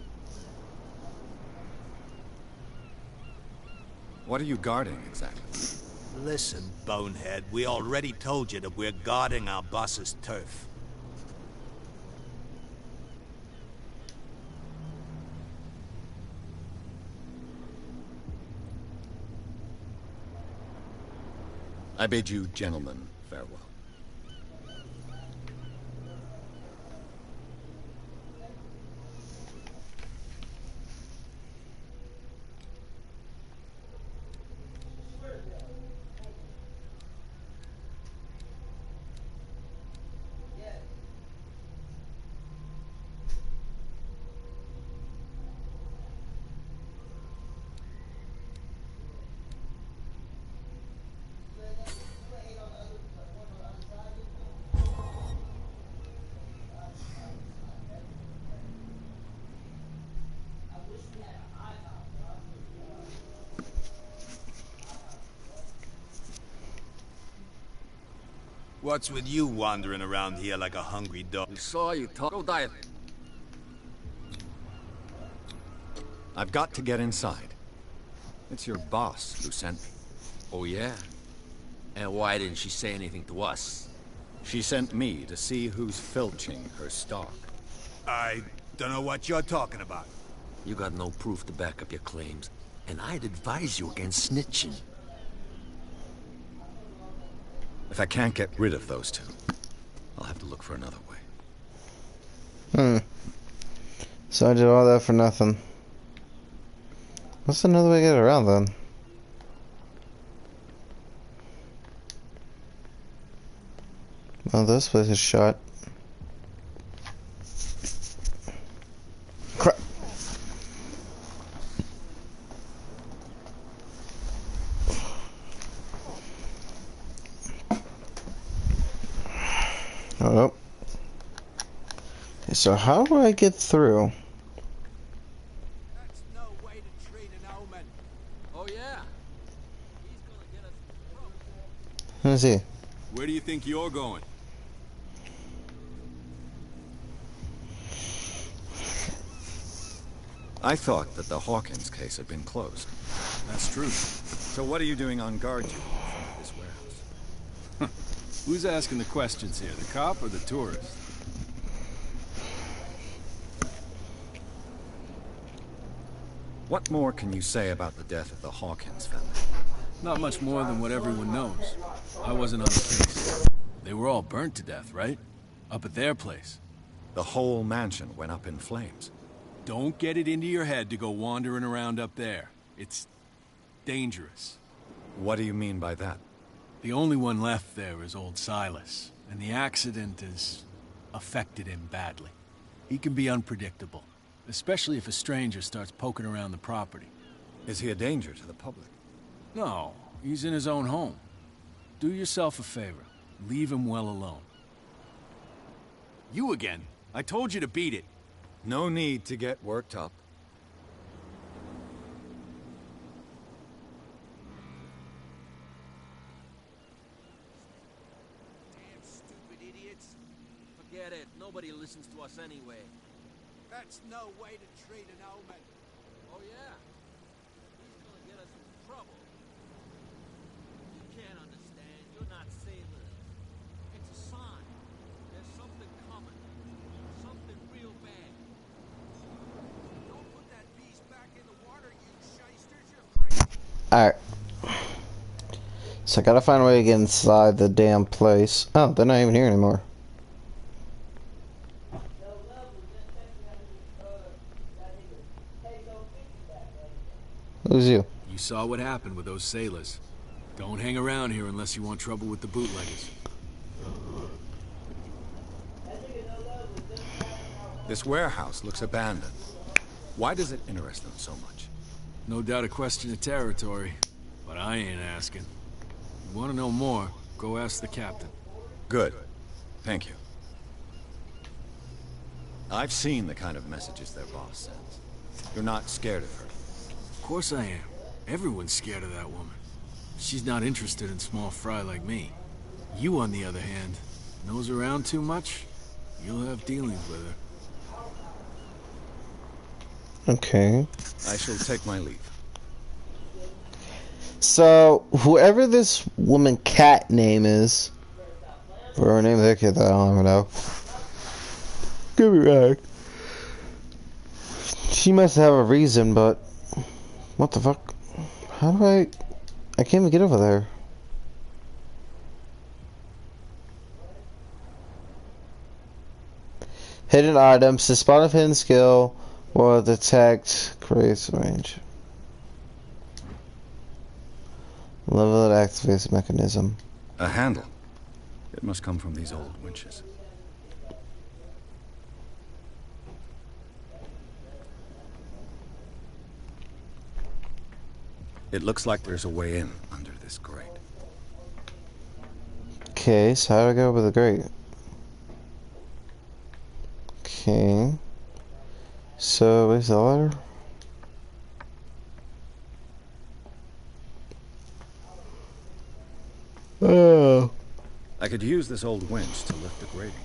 What are you guarding, exactly? Listen, bonehead, we already told you that we're guarding our boss's turf. I bid you gentlemen farewell. What's with you wandering around here like a hungry dog? We saw you talk. Go diet. I've got to get inside. It's your boss who sent me. Oh, yeah? And why didn't she say anything to us? She sent me to see who's filching her stock. I don't know what you're talking about. You got no proof to back up your claims, and I'd advise you against snitching. If I can't get rid of those two, I'll have to look for another way. So I did all that for nothing. What's another way to get around then? Well, this place is shut. Crap. Oh. So how do I get through? That's no way to treat an omen. Oh yeah. He's gonna get us in trouble. Let me see. Where do you think you're going? I thought that the Hawkins case had been closed. That's true. So what are you doing on guard duty in front of this warehouse? Who's asking the questions here, the cop or the tourist? What more can you say about the death of the Hawkins family? Not much more than what everyone knows. I wasn't on the case. They were all burnt to death, right? Up at their place. The whole mansion went up in flames. Don't get it into your head to go wandering around up there. It's dangerous. What do you mean by that? The only one left there is old Silas, and the accident has affected him badly. He can be unpredictable. especially if a stranger starts poking around the property. Is he a danger to the public? No, he's in his own home. Do yourself a favor. Leave him well alone. You again. I told you to beat it. No need to get worked up. Damn stupid idiots. Forget it. Nobody listens to us anyway. That's no way to treat an omen. Oh, yeah? He's gonna get us in trouble. You can't understand. You're not sailors. It's a sign. There's something coming. Something real bad. Don't put that beast back in the water, you shysters. You're crazy. Alright. So I gotta find a way to get inside the damn place. Oh, they're not even here anymore. Who's you? You saw what happened with those sailors. Don't hang around here unless you want trouble with the bootleggers. This warehouse looks abandoned. Why does it interest them so much? No doubt a question of territory, but I ain't asking. You want to know more, go ask the captain. Good. Thank you. I've seen the kind of messages their boss sends. You're not scared of her. Of course I am. Everyone's scared of that woman. She's not interested in small fry like me. You, on the other hand, nose around too much, you'll have dealings with her. Okay. I shall take my leave. So, whoever this woman cat name is, or her name of the kid, I don't even know. Give me back. She must have a reason, but what the fuck? How do I can't even get over there. Hidden items. The spot of hidden skill will detect creates range. Level that activates mechanism. A handle. It must come from these old winches. It looks like there's a way in under this grate. Okay, so how do I go over the grate? Okay. So, where's the ladder? Oh. I could use this old winch to lift the grating.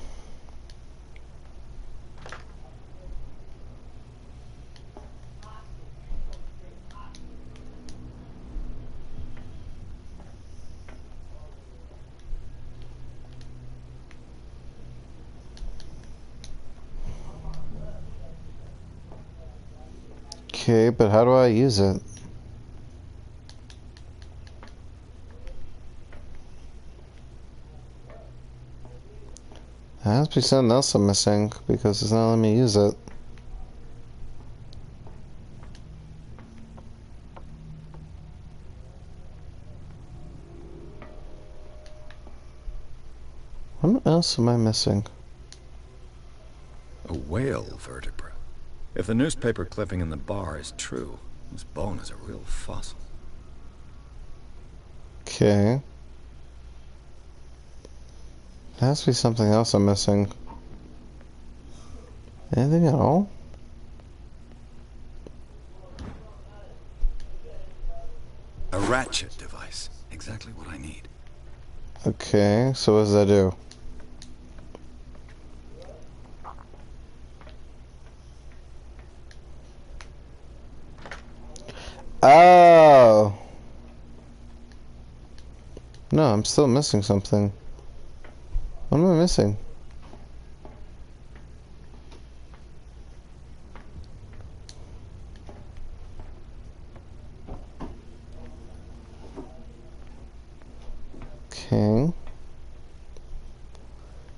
Okay, but how do I use it? There has to be something else I'm missing because it's not letting me use it. What else am I missing? A whale vertebra. If the newspaper clipping in the bar is true, this bone is a real fossil. Okay. There has to be something else I'm missing. Anything at all? A ratchet device. Exactly what I need. Okay, so what does that do? Oh! No, I'm still missing something. What am I missing? Okay.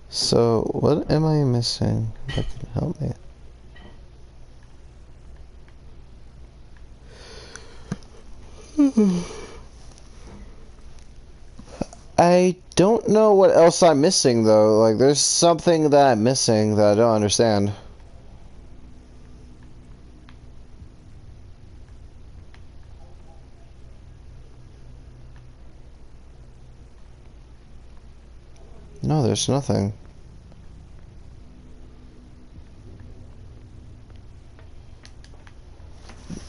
So, what am I missing that can help me? I don't know what else I'm missing though. Like, there's something that I'm missing that I don't understand. No, there's nothing.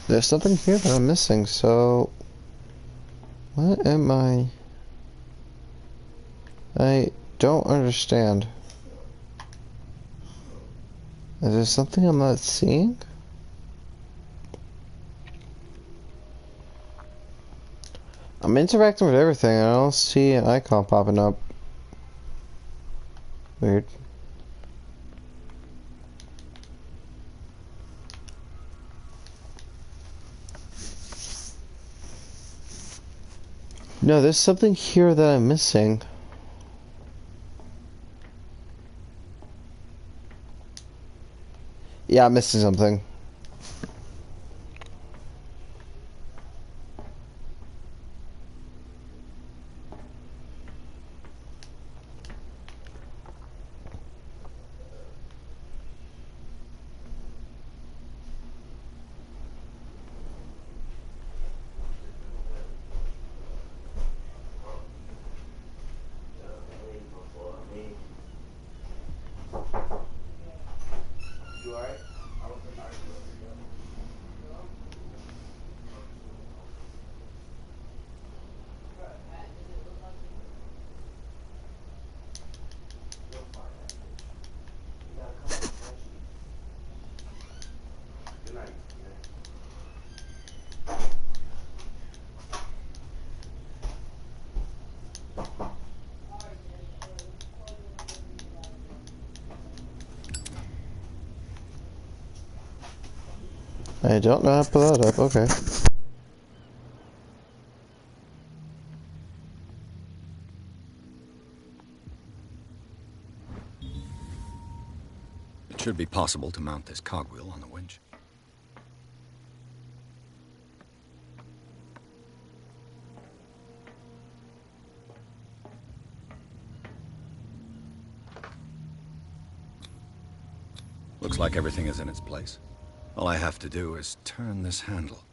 There's something here that I'm missing, so... What am I don't understand. Is there something I'm not seeing? I'm interacting with everything, and I don't see an icon popping up. Weird. No, there's something here that I'm missing. Yeah, I'm missing something. I don't know how to pull that up, okay. It should be possible to mount this cogwheel on the winch. Looks like everything is in its place. All I have to do is turn this handle.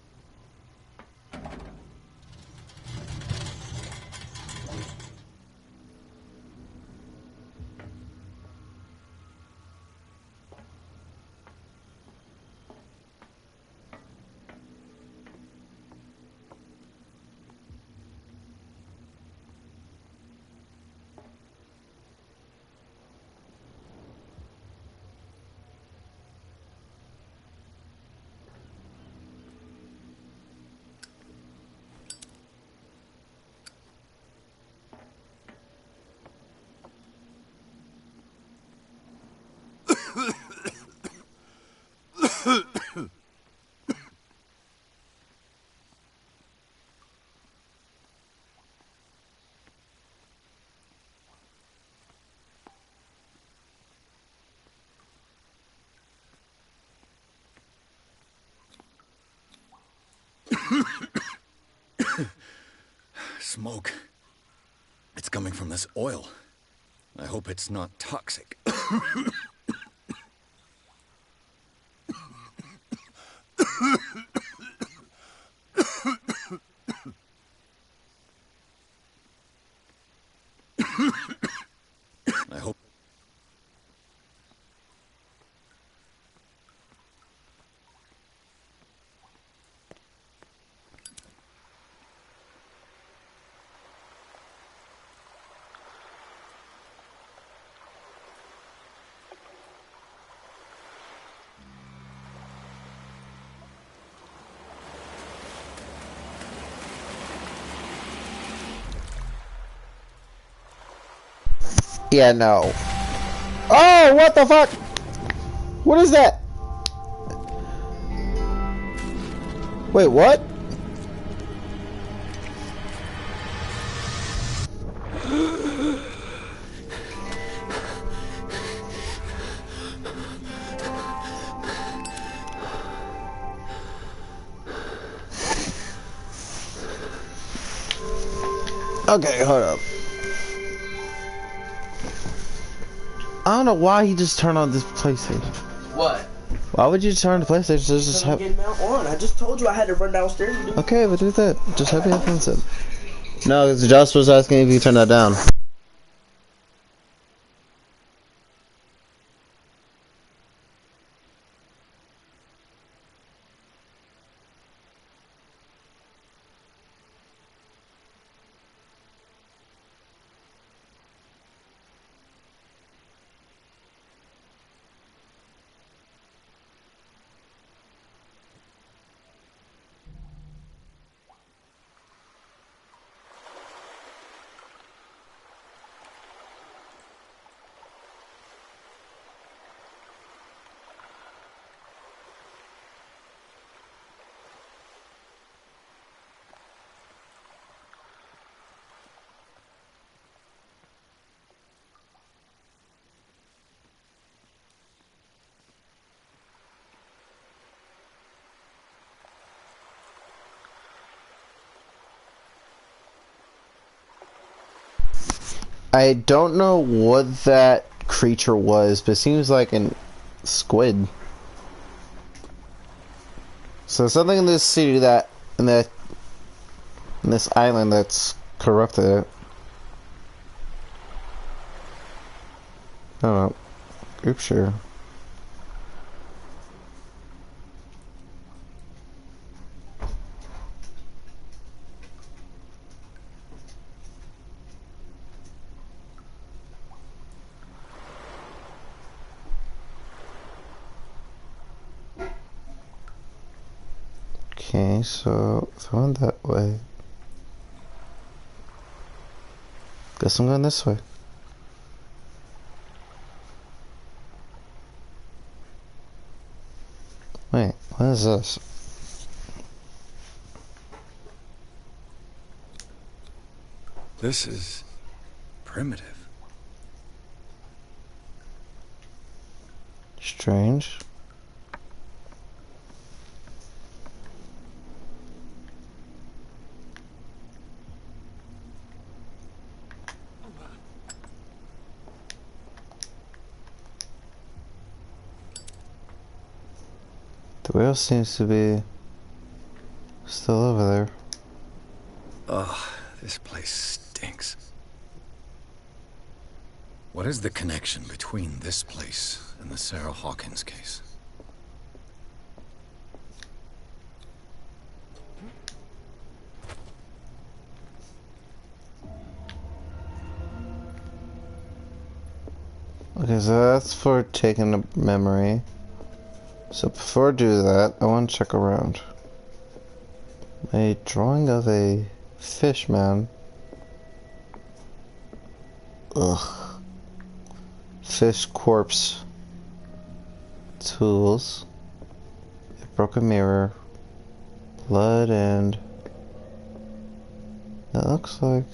Smoke. It's coming from this oil. I hope it's not toxic. I hope. Yeah, no. Oh, what the fuck? What is that? Wait, what? Okay, hold up. I don't know why he just turned on this PlayStation. What? Why would you turn the PlayStation? Just have... Get mount on. I just told you I had to run downstairs. Okay, but do that. Just have your headphones in. No, because Josh was asking if you turn that down. I don't know what that creature was, but it seems like an squid. So something in this city that in this island that's corrupted it. I don't know. Group share. Okay, so going that way. Guess I'm going this way. Wait, what is this? This is primitive. Strange. The whale seems to be still over there. Ugh, this place stinks. What is the connection between this place and the Sarah Hawkins case? Okay, so that's for taking a memory. So before I do that, I want to check around. A drawing of a fish man. Ugh. Fish corpse. Tools. A broken mirror. Blood and... That looks like...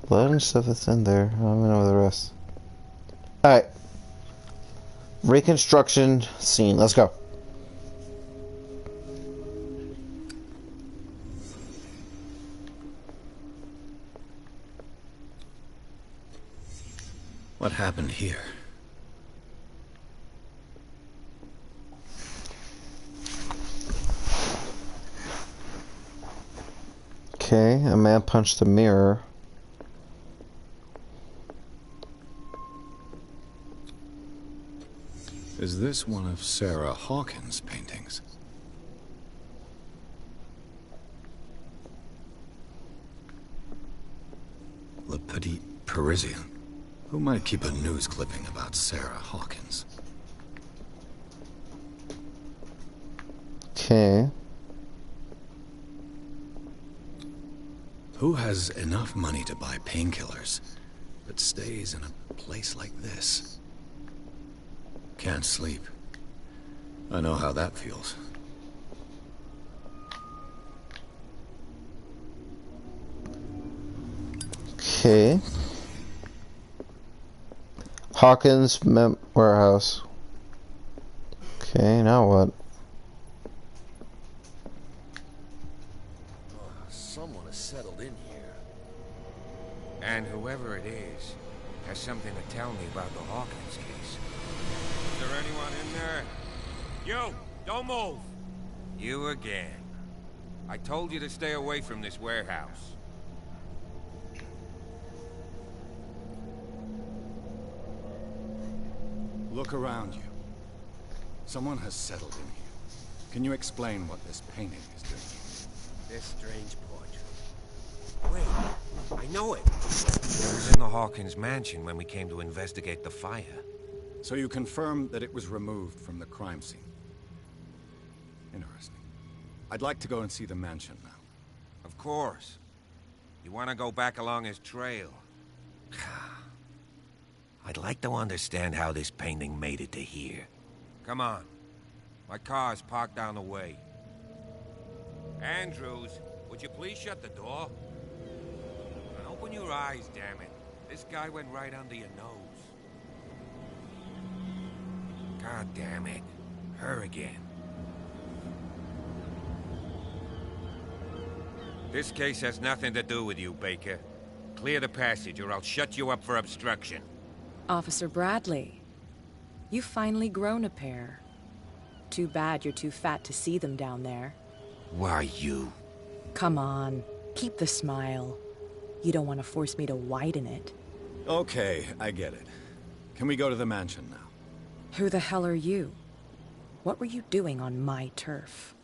blood and stuff that's in there. I don't know the rest. Alright. Reconstruction scene. Let's go. What happened here? Okay, a man punched a mirror. Is this one of Sarah Hawkins' paintings? Le Petit Parisien. Who might keep a news clipping about Sarah Hawkins? Okay. Who has enough money to buy painkillers, but stays in a place like this? Can't sleep. I know how that feels. Okay. Hawkins warehouse. Okay, now what? Someone has settled in here. And whoever it is has something to tell me about the Hawkins case. Is there anyone in there? You! Don't move! You again. I told you to stay away from this warehouse. Look around you. Someone has settled in here. Can you explain what this painting is doing? This strange portrait. Wait, I know it. It was in the Hawkins mansion when we came to investigate the fire. So you confirm that it was removed from the crime scene? Interesting. I'd like to go and see the mansion now. Of course. You want to go back along his trail? I'd like to understand how this painting made it to here. Come on. My car's parked down the way. Andrews, would you please shut the door? And open your eyes, damn it. This guy went right under your nose. God damn it. Her again. This case has nothing to do with you, Baker. Clear the passage, or I'll shut you up for obstruction. Officer Bradley, you've finally grown a pair. Too bad you're too fat to see them down there. Why, you? Come on, keep the smile. You don't want to force me to widen it. Okay, I get it. Can we go to the mansion now? Who the hell are you? What were you doing on my turf?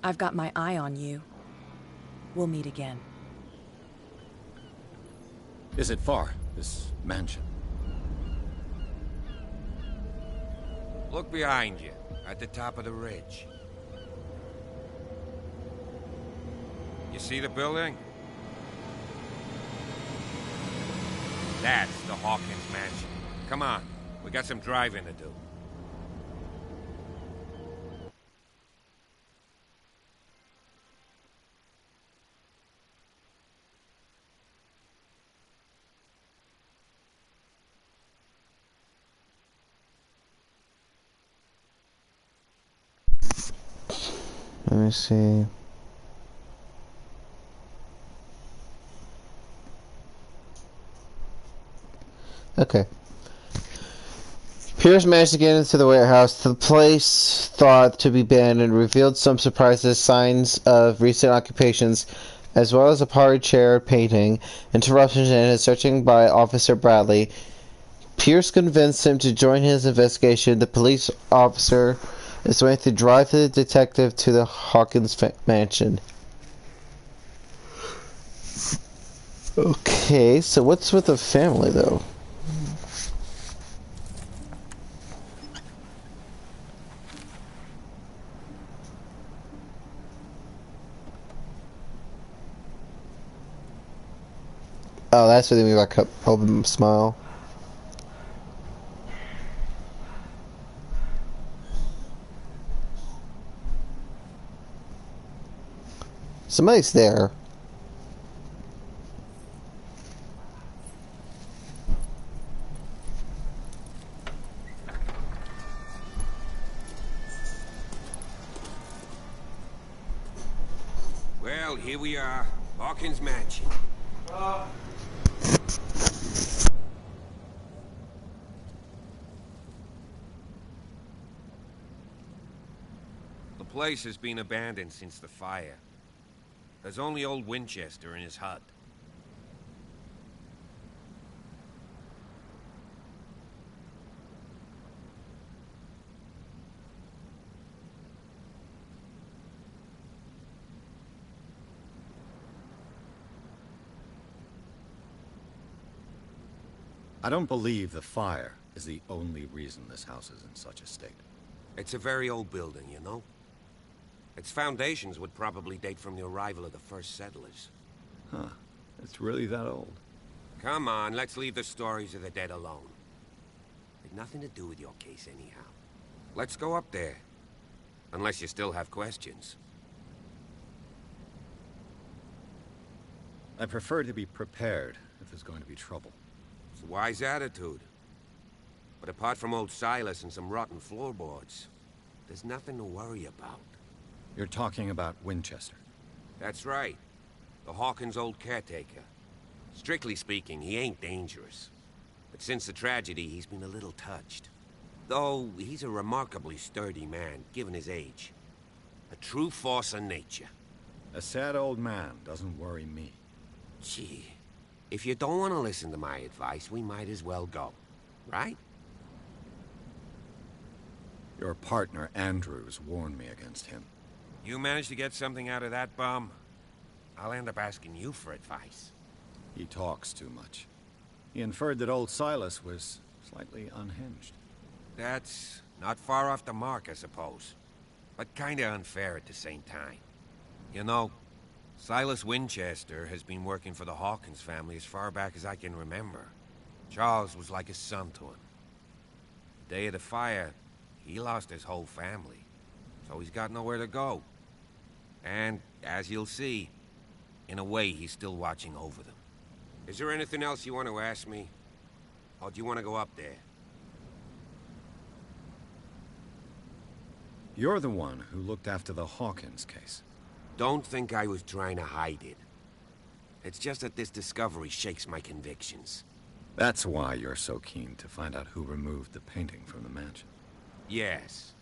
I've got my eye on you. We'll meet again. Is it far, this mansion? Look behind you, at the top of the ridge. You see the building? That's the Hawkins mansion. Come on, we got some driving to do. Let me see. Okay. Pierce managed to get into the warehouse. The place, thought to be abandoned, revealed some surprises, signs of recent occupations, as well as a party chair painting, interruptions, and his searching by Officer Bradley. Pierce convinced him to join his investigation. The police officer is waiting to drive the detective to the Hawkins mansion. Okay, so what's with the family, though? Oh, that's what they mean by open smile. Somebody's there. Well, here we are. Hawkins mansion. The place has been abandoned since the fire. There's only old Winchester in his hut. I don't believe the fire is the only reason this house is in such a state. It's a very old building, you know? Its foundations would probably date from the arrival of the first settlers. Huh. It's really that old. Come on, let's leave the stories of the dead alone. They've nothing to do with your case anyhow. Let's go up there. Unless you still have questions. I prefer to be prepared if there's going to be trouble. It's a wise attitude. But apart from old Silas and some rotten floorboards, there's nothing to worry about. You're talking about Winchester? That's right. The Hawkins' old caretaker. Strictly speaking, he ain't dangerous. But since the tragedy, he's been a little touched. Though, he's a remarkably sturdy man, given his age. A true force of nature. A sad old man doesn't worry me. Gee, if you don't want to listen to my advice, we might as well go. Right? Your partner, Andrews, warned me against him. You managed to get something out of that bum? I'll end up asking you for advice. He talks too much. He inferred that old Silas was slightly unhinged. That's not far off the mark, I suppose. But kinda unfair at the same time. You know, Silas Winchester has been working for the Hawkins family as far back as I can remember. Charles was like a son to him. The day of the fire, he lost his whole family. So he's got nowhere to go. And, as you'll see, in a way, he's still watching over them. Is there anything else you want to ask me? Or do you want to go up there? You're the one who looked after the Hawkins case. Don't think I was trying to hide it. It's just that this discovery shakes my convictions. That's why you're so keen to find out who removed the painting from the mansion. Yes.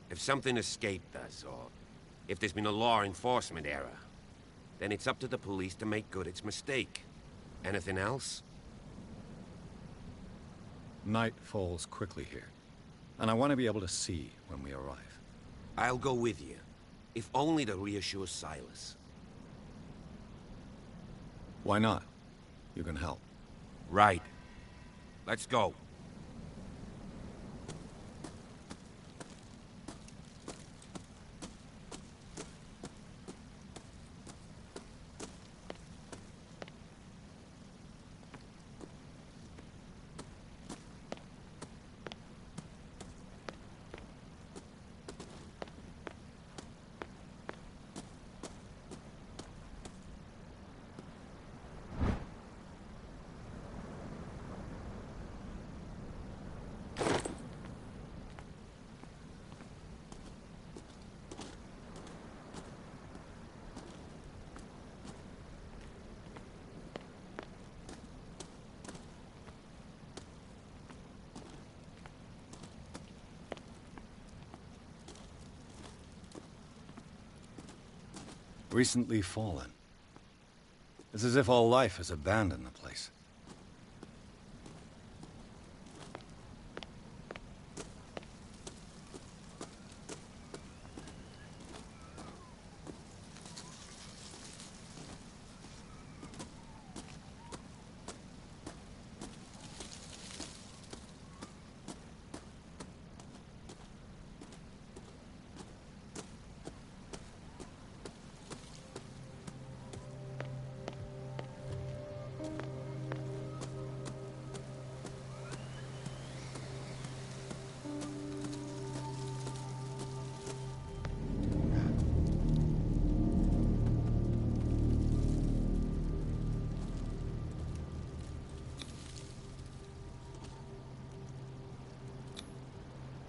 If something escaped us, or if there's been a law enforcement error, then it's up to the police to make good its mistake. Anything else? Night falls quickly here, and I want to be able to see when we arrive. I'll go with you, if only to reassure Silas. Why not? You can help. Right. Let's go. Recently fallen. It's as if all life has abandoned the place.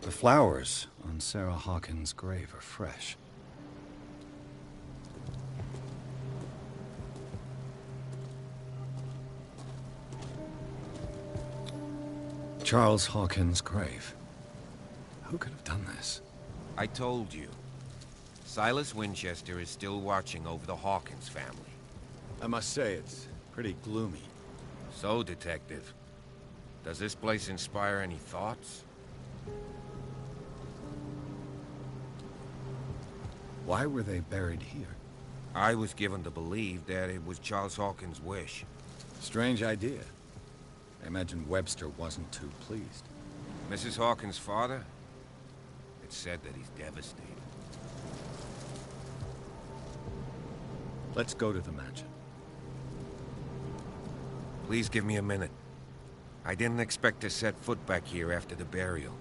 The flowers on Sarah Hawkins' grave are fresh. Charles Hawkins' grave. Who could have done this? I told you. Silas Winchester is still watching over the Hawkins family. I must say, it's pretty gloomy. So, Detective, does this place inspire any thoughts? Why were they buried here? I was given to believe that it was Charles Hawkins' wish. Strange idea. I imagine Webster wasn't too pleased. Mrs. Hawkins' father? It's said that he's devastated. Let's go to the mansion. Please give me a minute. I didn't expect to set foot back here after the burial.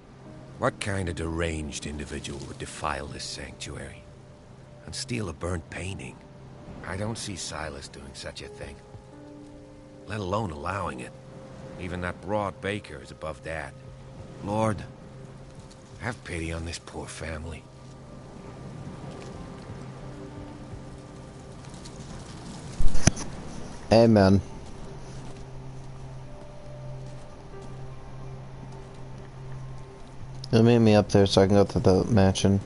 What kind of deranged individual would defile this sanctuary? And steal a burnt painting? I don't see Silas doing such a thing. Let alone allowing it. Even that broad baker is above that. Lord, have pity on this poor family. Amen. You'll meet me up there so I can go to the mansion.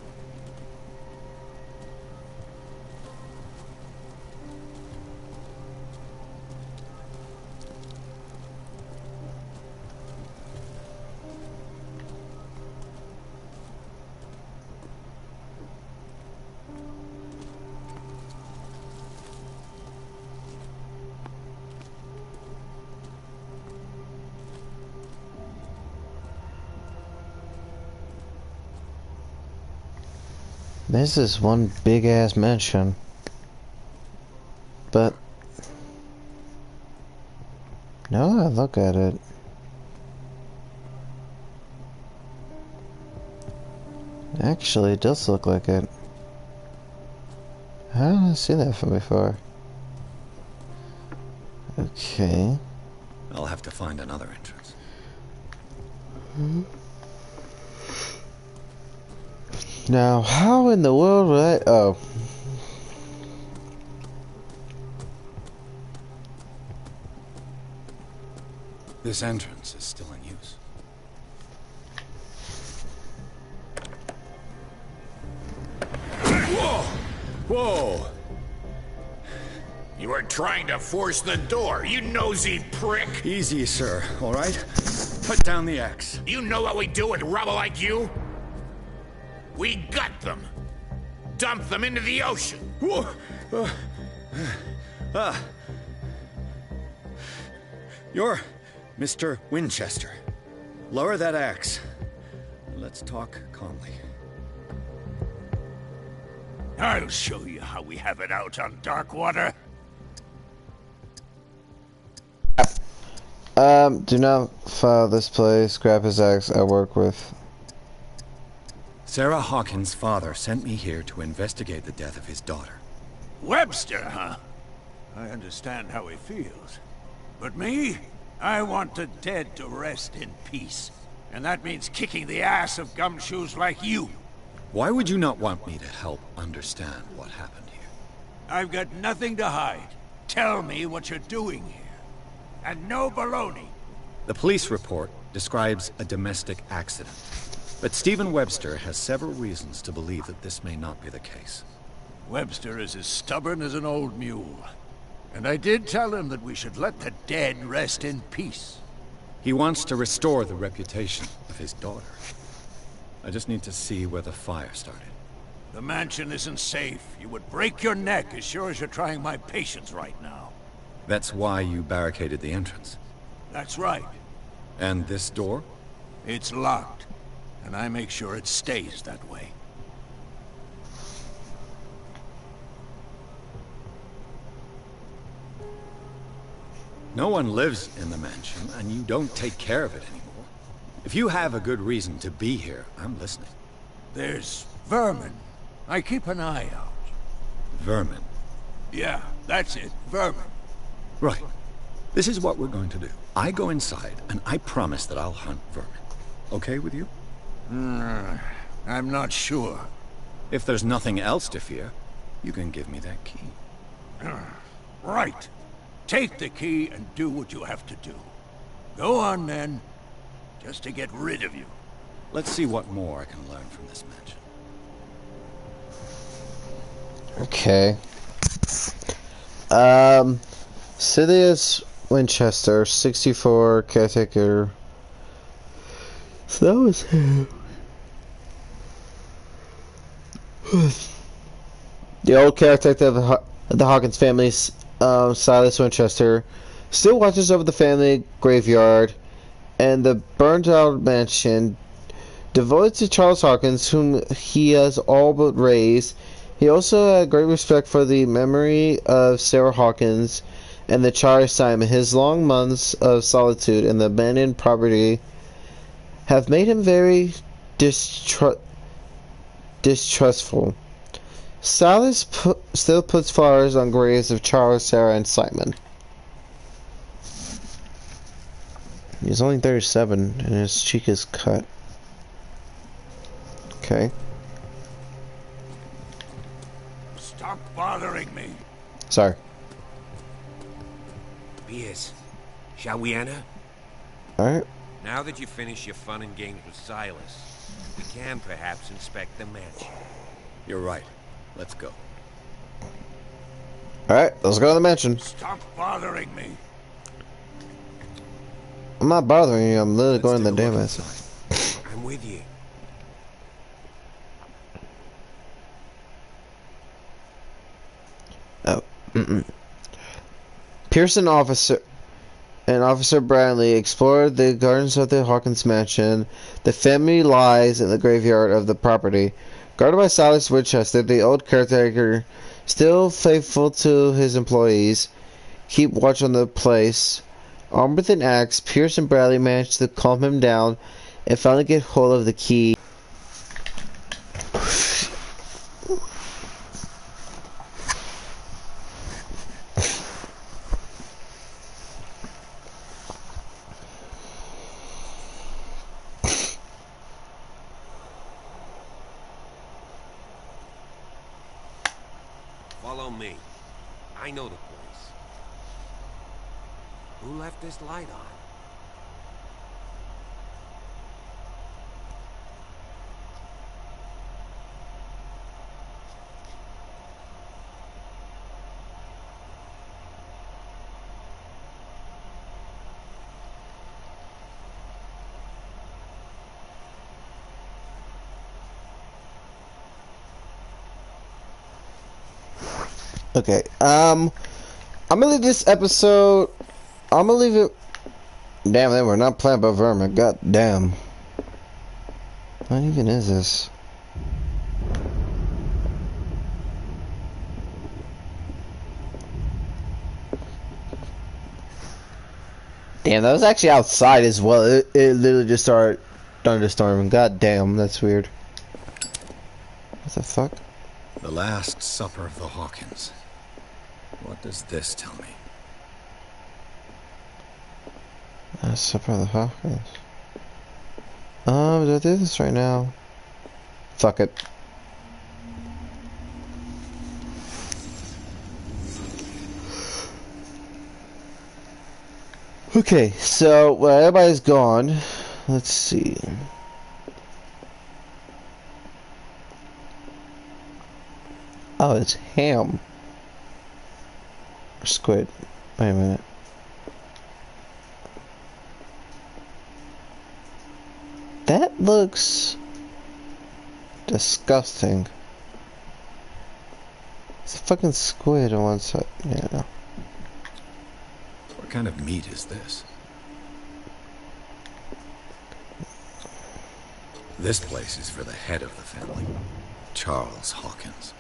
This is one big ass mansion. But now that I look at it, actually it does look like it. How did I see that from before? Okay. I'll have to find another entrance. Now, how in the world would I... Oh. This entrance is still in use. Whoa! Whoa! You were trying to force the door, you nosy prick! Easy, sir, all right? Put down the axe. You know what we do with rubble like you? We gut them. Dump them into the ocean. Whoa! You're Mr. Winchester. Lower that axe. Let's talk calmly. I'll show you how we have it out on Darkwater. Do not file this place. Grab his axe. I work with. Sarah Hawkins' father sent me here to investigate the death of his daughter. Webster, huh? I understand how he feels. But me? I want the dead to rest in peace. And that means kicking the ass of gumshoes like you. Why would you not want me to help understand what happened here? I've got nothing to hide. Tell me what you're doing here. And no baloney. The police report describes a domestic accident. But Stephen Webster has several reasons to believe that this may not be the case. Webster is as stubborn as an old mule. And I did tell him that we should let the dead rest in peace. He wants to restore the reputation of his daughter. I just need to see where the fire started. The mansion isn't safe. You would break your neck as sure as you're trying my patience right now. That's why you barricaded the entrance. That's right. And this door? It's locked. And I make sure it stays that way. No one lives in the mansion, and you don't take care of it anymore. If you have a good reason to be here, I'm listening. There's vermin. I keep an eye out. Vermin? Yeah, that's it. Vermin. Right. This is what we're going to do. I go inside, and I promise that I'll hunt vermin. Okay with you? I'm not sure. If there's nothing else to fear, you can give me that key. Right. Take the key and do what you have to do. Go on, then. Just to get rid of you. Let's see what more I can learn from this mansion. Okay. Sidious Winchester, 64, caretaker. So that was him. The old caretaker of the Hawkins family, Silas Winchester, still watches over the family graveyard and the burned-out mansion. Devoted to Charles Hawkins, whom he has all but raised, he also had great respect for the memory of Sarah Hawkins and the child Simon. His long months of solitude and the abandoned property have made him very distrustful. Silas still puts flowers on graves of Charles, Sarah, and Simon. He's only 37, and his cheek is cut. Okay. Stop bothering me. Sorry. Beers. Shall we enter? Alright. Now that you've finished your fun and games with Silas, we can perhaps inspect the mansion. You're right. Let's go. Alright, let's go to the mansion. Stop bothering me. I'm not bothering you, I'm literally going to the damn mansion. I'm with you. Oh. Pearson and Officer Bradley explored the gardens of the Hawkins mansion. The family lies in the graveyard of the property. Guarded by Silas Winchester, the old caretaker, still faithful to his employees, keep watch on the place. Armed with an axe, Pierce and Bradley managed to calm him down and finally get hold of the key. Follow me. I know the place. Who left this light on? Okay, I'm gonna leave this episode. I'm gonna leave it. Damn, they were not playing by vermin. God damn. What even is this? Damn, that was actually outside as well. It literally just started thunderstorming. God damn, that's weird. What the fuck? The Last Supper of the Hawkins. What does this tell me? Last Supper of the Hawkins. Do I do this right now? Fuck it. Okay, so well, everybody's gone. Let's see. Oh, it's ham. Or squid. Wait a minute. That looks disgusting. It's a fucking squid on one side. Yeah. What kind of meat is this? This place is for the head of the family, Charles Hawkins.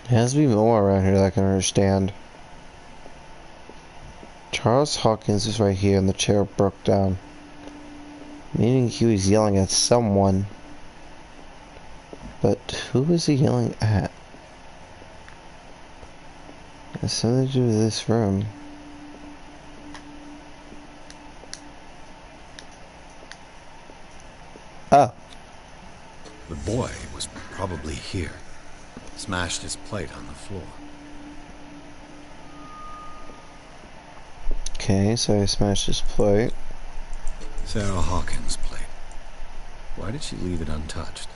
There has to be more around here that I can understand. Charles Hawkins is right here and the chair broke down. Meaning he was yelling at someone. But who was he yelling at? It has something to do with this room. Oh. The boy was probably here. Smashed his plate on the floor. Okay, so I smashed his plate. Sarah Hawkins' plate. Why did she leave it untouched?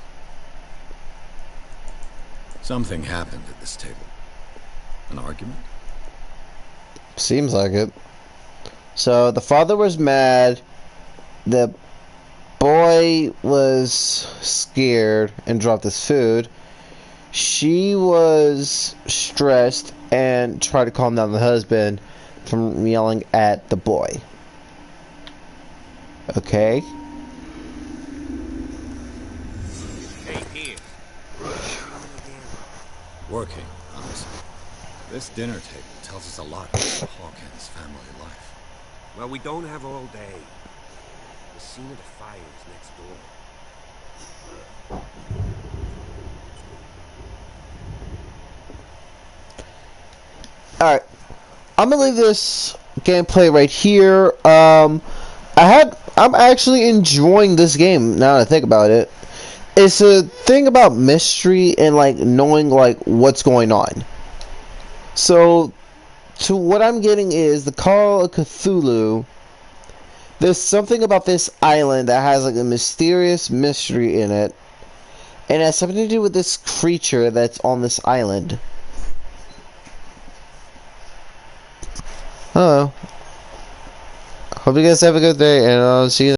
Something happened at this table. An argument? Seems like it. So the father was mad. The boy was scared and dropped his food. She was stressed and tried to calm down the husband from yelling at the boy. Okay. Hey, here. Working, honestly. This dinner table tells us a lot about the Hawkins family life. Well, we don't have all day. The scene of the fire is next door. Alright. I'm gonna leave this gameplay right here. I'm actually enjoying this game now that I think about it. It's a thing about mystery and like knowing like what's going on. So what I'm getting is the Call of Cthulhu. There's something about this island that has like a mysterious mystery in it. And it has something to do with this creature that's on this island. Hello. Hope you guys have a good day, and I'll see you